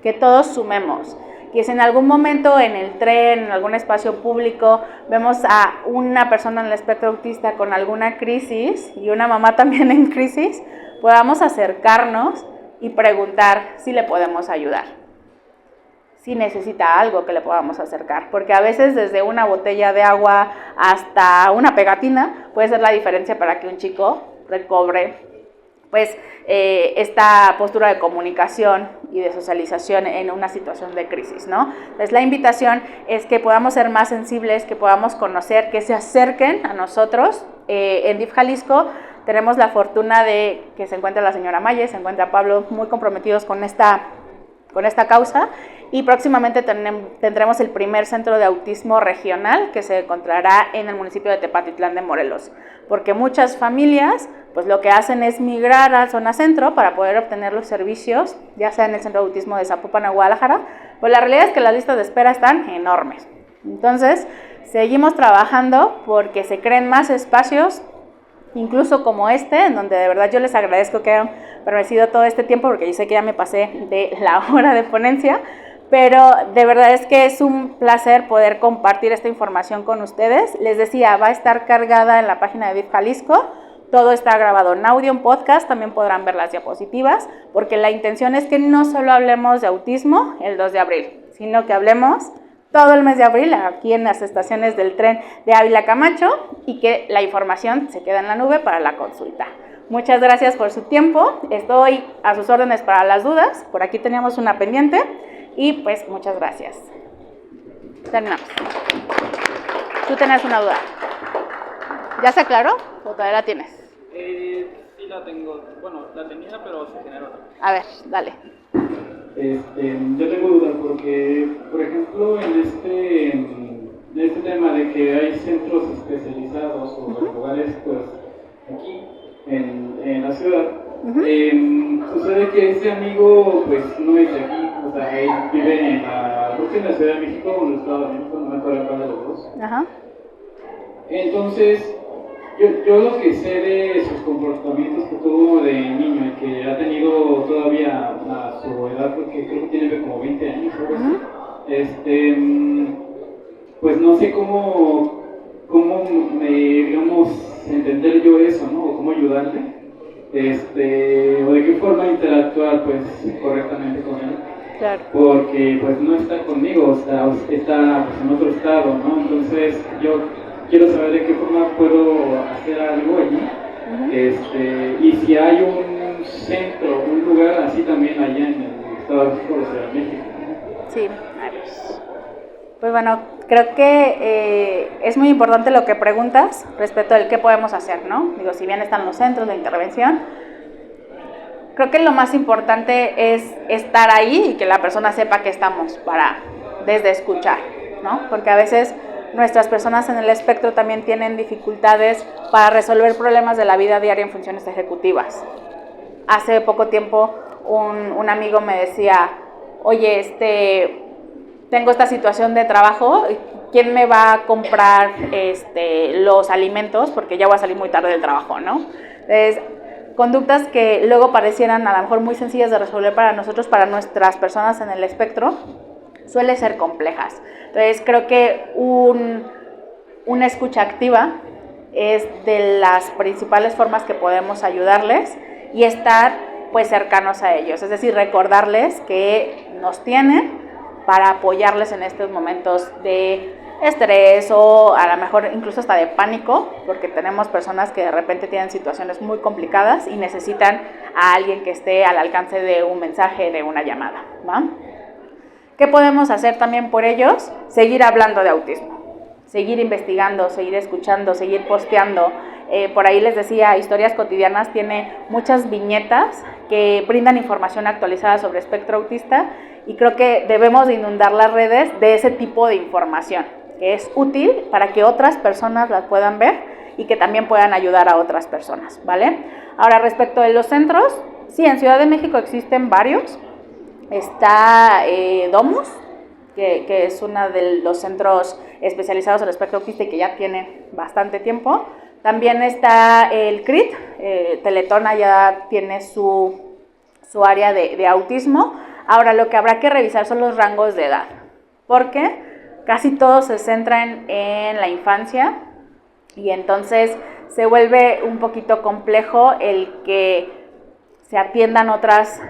que todos sumemos. Que si en algún momento en el tren, en algún espacio público, vemos a una persona en el espectro autista con alguna crisis y una mamá también en crisis, podamos acercarnos y preguntar si le podemos ayudar, si necesita algo que le podamos acercar, porque a veces desde una botella de agua hasta una pegatina puede ser la diferencia para que un chico recobre pues esta postura de comunicación y de socialización en una situación de crisis, ¿no? Entonces la invitación es que podamos ser más sensibles, que podamos conocer, que se acerquen a nosotros. En DIF Jalisco tenemos la fortuna de que se encuentra la señora Maye, se encuentra Pablo, muy comprometidos con esta causa, y próximamente tendremos el primer centro de autismo regional que se encontrará en el municipio de Tepatitlán de Morelos, porque muchas familias pues lo que hacen es migrar a zona centro para poder obtener los servicios, ya sea en el centro de autismo de Zapopan o Guadalajara, pues la realidad es que las listas de espera están enormes. Entonces seguimos trabajando porque se creen más espacios, incluso como este, en donde de verdad yo les agradezco que hayan permanecido todo este tiempo, porque yo sé que ya me pasé de la hora de ponencia, pero de verdad es que es un placer poder compartir esta información con ustedes. Les decía, va a estar cargada en la página de DIF Jalisco, todo está grabado en audio, en podcast, también podrán ver las diapositivas, porque la intención es que no solo hablemos de autismo el 2 de abril, sino que hablemos todo el mes de abril aquí en las estaciones del tren de Ávila Camacho, y que la información se quede en la nube para la consulta. Muchas gracias por su tiempo, estoy a sus órdenes para las dudas, por aquí teníamos una pendiente, y pues muchas gracias. Terminamos. ¿Tú tenías una duda? ¿Ya se aclaró o todavía la tienes? Sí la tengo, bueno, la tenía, pero se generó. A ver, dale. Yo tengo dudas porque, por ejemplo, en este tema de que hay centros especializados o lugares, pues, aquí en la ciudad, sucede que ese amigo, pues, no es de aquí, o sea, él vive en la, creo que en la Ciudad de México o en el Estado de México, no me acuerdo cuál de los dos. Ajá. Entonces, yo lo que sé de sus comportamientos que tuvo de niño y que ha tenido todavía a su edad, porque creo que tiene como 20 años o algo así, pues no sé cómo digamos, entender yo eso, ¿no? O cómo ayudarle, o de qué forma interactuar, pues, correctamente con él. Claro. Porque, pues, no está conmigo, o sea, está pues, en otro estado, ¿no? Entonces, yo quiero saber de qué forma puedo hacer algo allí, y si hay un centro, un lugar así también allá en el Estado de México, o sea, México. Sí, a ver. Pues bueno, creo que es muy importante lo que preguntas respecto al qué podemos hacer, ¿no? Digo, si bien están los centros de intervención, creo que lo más importante es estar ahí y que la persona sepa que estamos desde escuchar, ¿no? Porque a veces nuestras personas en el espectro también tienen dificultades para resolver problemas de la vida diaria en funciones ejecutivas. Hace poco tiempo un amigo me decía, oye, tengo esta situación de trabajo, ¿quién me va a comprar los alimentos? Porque ya voy a salir muy tarde del trabajo, ¿no? Entonces, conductas que luego parecieran a lo mejor muy sencillas de resolver para nosotros, para nuestras personas en el espectro, suelen ser complejas. Entonces, creo que una escucha activa es de las principales formas que podemos ayudarles y estar pues cercanos a ellos, es decir, recordarles que nos tienen para apoyarles en estos momentos de estrés o a lo mejor incluso hasta de pánico, porque tenemos personas que de repente tienen situaciones muy complicadas y necesitan a alguien que esté al alcance de un mensaje, de una llamada, ¿va? ¿Qué podemos hacer también por ellos? Seguir hablando de autismo, seguir investigando, seguir escuchando, seguir posteando. Por ahí les decía, Historias Cotidianas tiene muchas viñetas que brindan información actualizada sobre espectro autista y creo que debemos de inundar las redes de ese tipo de información, que es útil para que otras personas las puedan ver y que también puedan ayudar a otras personas, ¿vale? Ahora, respecto de los centros, sí, en Ciudad de México existen varios. Está Domus, que es uno de los centros especializados en el espectro autista y que ya tiene bastante tiempo. También está el CRIT, Teletona ya tiene su área de autismo. Ahora, lo que habrá que revisar son los rangos de edad, porque casi todos se centran en la infancia y entonces se vuelve un poquito complejo el que se atiendan otras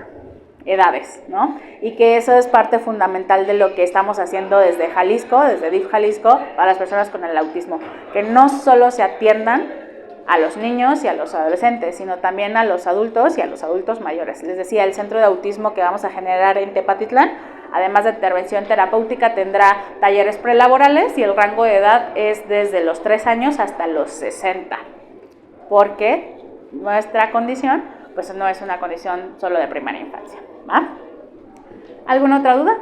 edades, ¿no? Y que eso es parte fundamental de lo que estamos haciendo desde Jalisco, desde DIF Jalisco, para las personas con el autismo, que no solo se atiendan a los niños y a los adolescentes, sino también a los adultos y a los adultos mayores. Les decía, el centro de autismo que vamos a generar en Tepatitlán, además de intervención terapéutica, tendrá talleres prelaborales y el rango de edad es desde los 3 años hasta los 60, porque nuestra condición pues no es una condición solo de primaria infancia, ¿va? ¿Alguna otra duda?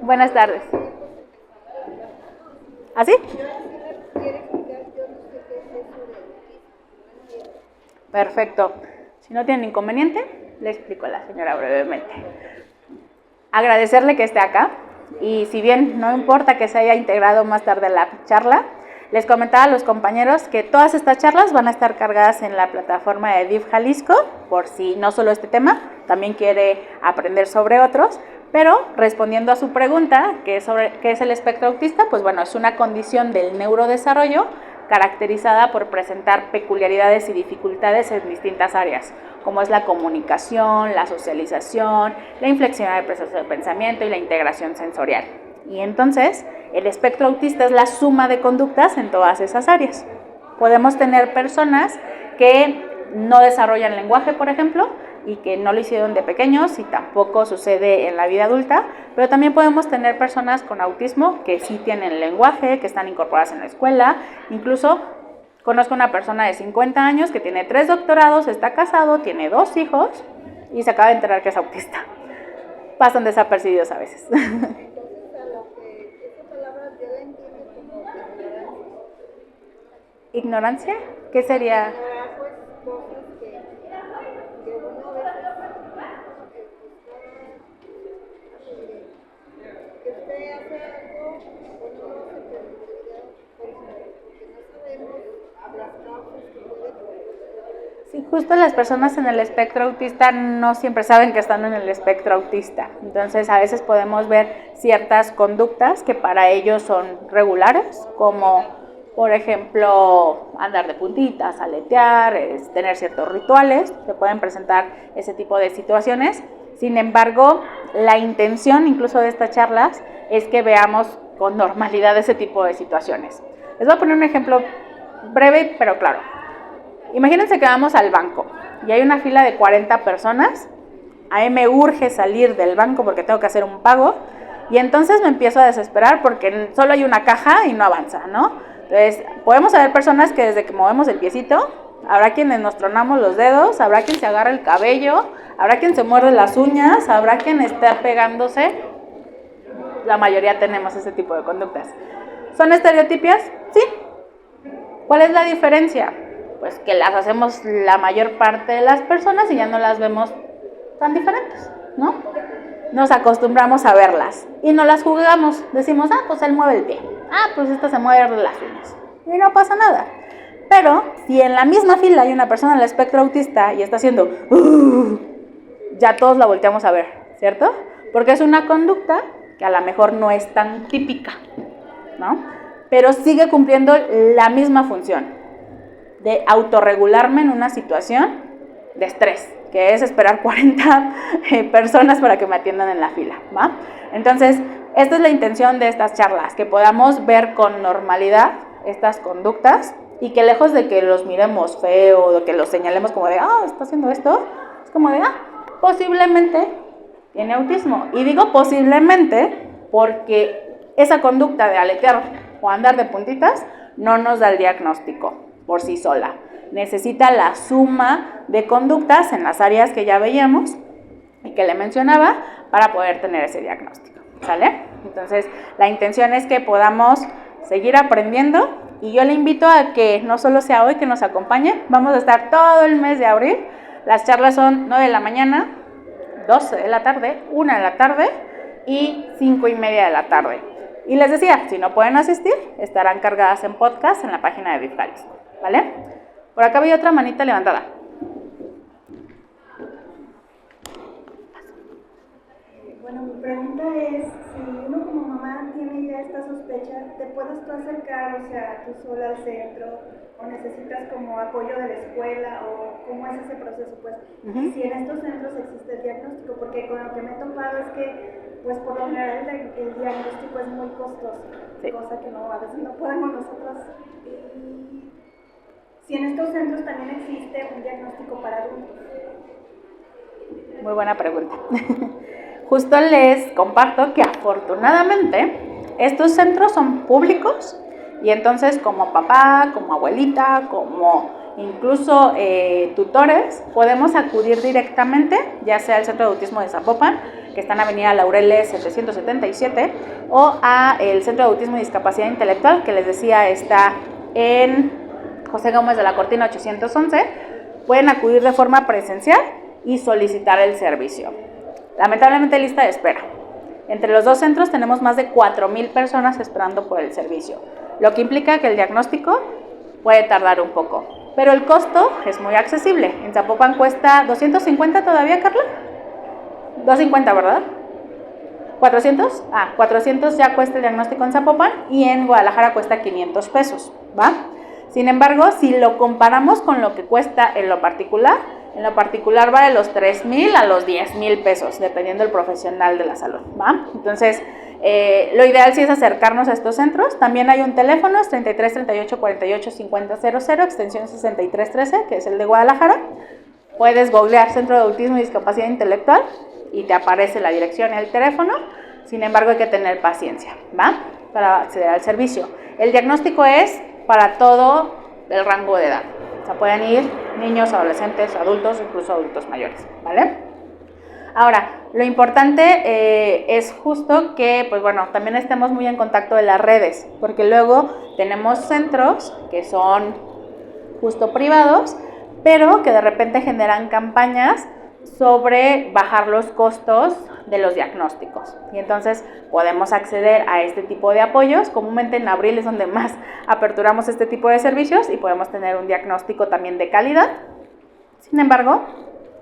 Buenas tardes. ¿Así? Perfecto. Si no tienen inconveniente, le explico a la señora brevemente. Agradecerle que esté acá y si bien no importa que se haya integrado más tarde a la charla, les comentaba a los compañeros que todas estas charlas van a estar cargadas en la plataforma de DIF Jalisco, por si no solo este tema, también quiere aprender sobre otros, pero respondiendo a su pregunta, que es sobre qué es el espectro autista, pues bueno, es una condición del neurodesarrollo caracterizada por presentar peculiaridades y dificultades en distintas áreas, como es la comunicación, la socialización, la inflexión del proceso de pensamiento y la integración sensorial. Y entonces, el espectro autista es la suma de conductas en todas esas áreas. Podemos tener personas que no desarrollan lenguaje, por ejemplo, y que no lo hicieron de pequeños y tampoco sucede en la vida adulta, pero también podemos tener personas con autismo que sí tienen lenguaje, que están incorporadas en la escuela. Incluso conozco una persona de 50 años que tiene 3 doctorados, está casado, tiene 2 hijos y se acaba de enterar que es autista. Pasan desapercibidos a veces. ¿Ignorancia? ¿Qué sería? Pues cosas que uno a veces que usted hace algo o no lo hace, pero en realidad porque no sabemos las causas que puede provocar. Sí, justo las personas en el espectro autista no siempre saben que están en el espectro autista. Entonces, a veces podemos ver ciertas conductas que para ellos son regulares, como, por ejemplo, andar de puntitas, aletear, tener ciertos rituales. Se pueden presentar ese tipo de situaciones. Sin embargo, la intención incluso de estas charlas es que veamos con normalidad ese tipo de situaciones. Les voy a poner un ejemplo breve, pero claro. Imagínense que vamos al banco y hay una fila de 40 personas. A mí me urge salir del banco porque tengo que hacer un pago y entonces me empiezo a desesperar porque solo hay una caja y no avanza, ¿no? Entonces, podemos haber personas que desde que movemos el piecito, habrá quienes nos tronamos los dedos, habrá quien se agarra el cabello, habrá quien se muerde las uñas, habrá quien está pegándose. La mayoría tenemos ese tipo de conductas. ¿Son estereotipias? Sí. ¿Cuál es la diferencia? Pues que las hacemos la mayor parte de las personas y ya no las vemos tan diferentes, ¿no? Nos acostumbramos a verlas y no las juzgamos. Decimos, pues él mueve el pie. Pues esta se mueve las uñas. Y no pasa nada. Pero si en la misma fila hay una persona en el espectro autista y está haciendo, ya todos la volteamos a ver, ¿cierto? Porque es una conducta que a lo mejor no es tan típica, ¿no? Pero sigue cumpliendo la misma función de autorregularme en una situación de estrés, que es esperar 40 personas para que me atiendan en la fila, ¿va? Entonces, esta es la intención de estas charlas, que podamos ver con normalidad estas conductas y que lejos de que los miremos feo, o de que los señalemos como de, está haciendo esto, es como de, posiblemente tiene autismo. Y digo posiblemente porque esa conducta de aletear o andar de puntitas no nos da el diagnóstico por sí sola. Necesita la suma de conductas en las áreas que ya veíamos y que le mencionaba para poder tener ese diagnóstico, ¿sale? Entonces, la intención es que podamos seguir aprendiendo y yo le invito a que no solo sea hoy que nos acompañe, vamos a estar todo el mes de abril. Las charlas son 9 de la mañana, 12 de la tarde, 1 de la tarde y 5:30 de la tarde. Y les decía, si no pueden asistir, estarán cargadas en podcast en la página de DIF Jalisco, ¿vale? Por acá había otra manita levantada. Bueno, mi pregunta es, si uno como mamá tiene ya esta sospecha, ¿te puedes tú acercar, o sea, tú sola al centro, o necesitas como apoyo de la escuela, o cómo es ese proceso? Pues, si en estos centros existe el diagnóstico, porque con lo que me he topado es que, pues por lo general el diagnóstico es muy costoso, sí, cosa que no, a veces no podemos nosotros. Y si en estos centros también existe un diagnóstico para adultos. Muy buena pregunta. Justo les comparto que afortunadamente estos centros son públicos y entonces como papá, como abuelita, como incluso tutores, podemos acudir directamente, ya sea al Centro de Autismo de Zapopan, que está en Avenida Laureles 777, o a el Centro de Autismo y Discapacidad Intelectual, que les decía está en José Gómez de la Cortina 811. Pueden acudir de forma presencial y solicitar el servicio. Lamentablemente lista de espera. Entre los dos centros tenemos más de 4,000 personas esperando por el servicio, lo que implica que el diagnóstico puede tardar un poco, pero el costo es muy accesible. En Zapopan cuesta 250 todavía, Carla. 250, ¿verdad? 400. 400 ya cuesta el diagnóstico en Zapopan y en Guadalajara cuesta 500 pesos, ¿va? Sin embargo, si lo comparamos con lo que cuesta en lo particular va de los 3,000 a los 10,000 pesos, dependiendo del profesional de la salud, ¿va? Entonces, lo ideal sí es acercarnos a estos centros. También hay un teléfono, es 33 38 48 50 00, extensión 6313, que es el de Guadalajara. Puedes googlear Centro de Autismo y Discapacidad Intelectual y te aparece la dirección y el teléfono. Sin embargo, hay que tener paciencia, ¿va? Para acceder al servicio. El diagnóstico es para todo el rango de edad. O sea, pueden ir niños, adolescentes, adultos, incluso adultos mayores, ¿vale? Ahora, lo importante es justo que, pues bueno, también estemos muy en contacto de las redes, porque luego tenemos centros que son justo privados, pero que de repente generan campañas sobre bajar los costos de los diagnósticos. Y entonces podemos acceder a este tipo de apoyos. Comúnmente en abril es donde más aperturamos este tipo de servicios y podemos tener un diagnóstico también de calidad, sin embargo,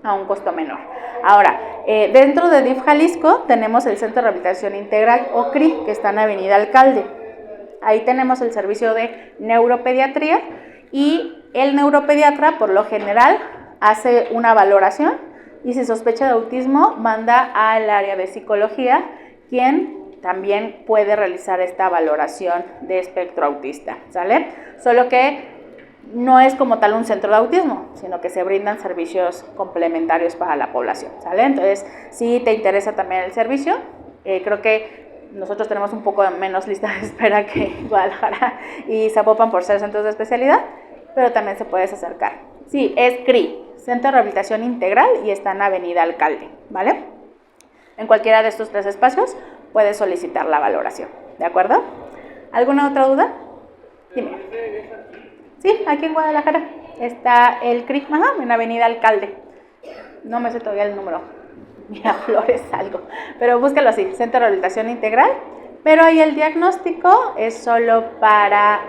a un costo menor. Ahora, dentro de DIF Jalisco tenemos el Centro de Rehabilitación Integral o CRI, que está en Avenida Alcalde. Ahí tenemos el servicio de neuropediatría y el neuropediatra por lo general hace una valoración y si sospecha de autismo manda al área de psicología, quien también puede realizar esta valoración de espectro autista, ¿sale? Solo que no es como tal un centro de autismo, sino que se brindan servicios complementarios para la población, ¿sale? Entonces, si te interesa también el servicio, creo que nosotros tenemos un poco menos lista de espera que Guadalajara y Zapopan por ser centros de especialidad, pero también se puedes acercar. Sí, es CRI, Centro de Rehabilitación Integral, y está en Avenida Alcalde, ¿vale? En cualquiera de estos 3 espacios puedes solicitar la valoración, ¿de acuerdo? ¿Alguna otra duda? Dime. Sí, aquí en Guadalajara está el CRI, en Avenida Alcalde. No me sé todavía el número. Miraflores algo, pero búscalo así, Centro de Rehabilitación Integral, pero ahí el diagnóstico es solo para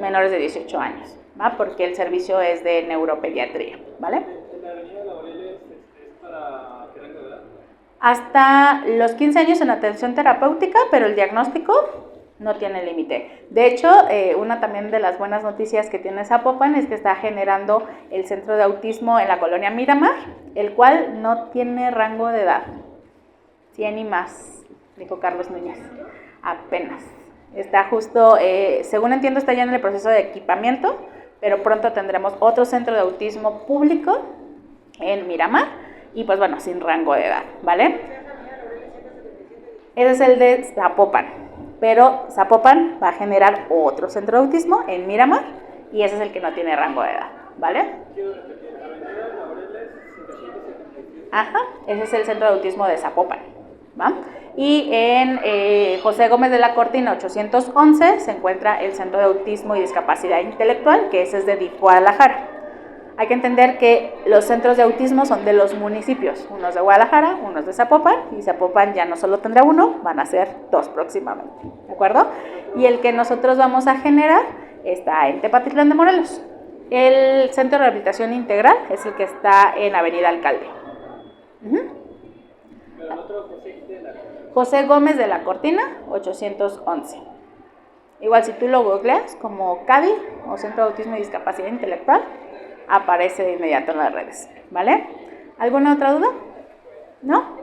menores de 18 años, ¿va? Porque el servicio es de neuropediatría, ¿vale? ¿En la Avenida Laureles es para qué rango de edad? Hasta los 15 años en atención terapéutica, pero el diagnóstico no tiene límite. De hecho, una también de las buenas noticias que tiene Zapopan es que está generando el centro de autismo en la colonia Miramar, el cual no tiene rango de edad. 100 y más, dijo Carlos Núñez. Apenas. Está justo, según entiendo, está ya en el proceso de equipamiento, pero pronto tendremos otro centro de autismo público en Miramar y pues bueno, sin rango de edad, ¿vale? Ese es el de Zapopan. Pero Zapopan va a generar otro centro de autismo en Miramar y ese es el que no tiene rango de edad, ¿vale? Ajá, ese es el centro de autismo de Zapopan, ¿va? Y en José Gómez de la Cortina 811 se encuentra el Centro de Autismo y Discapacidad Intelectual, que ese es de DIF Guadalajara. Hay que entender que los centros de autismo son de los municipios, unos de Guadalajara, unos de Zapopan, y Zapopan ya no solo tendrá uno, van a ser 2 próximamente, ¿de acuerdo? Y el que nosotros vamos a generar está en Tepatitlán de Morelos. El Centro de Rehabilitación Integral es el que está en Avenida Alcalde. Pero el otro José Gómez de la Cortina, 811. Igual si tú lo googleas como CADI o Centro de Autismo y Discapacidad Intelectual, aparece de inmediato en las redes, ¿vale? ¿Alguna otra duda? ¿No?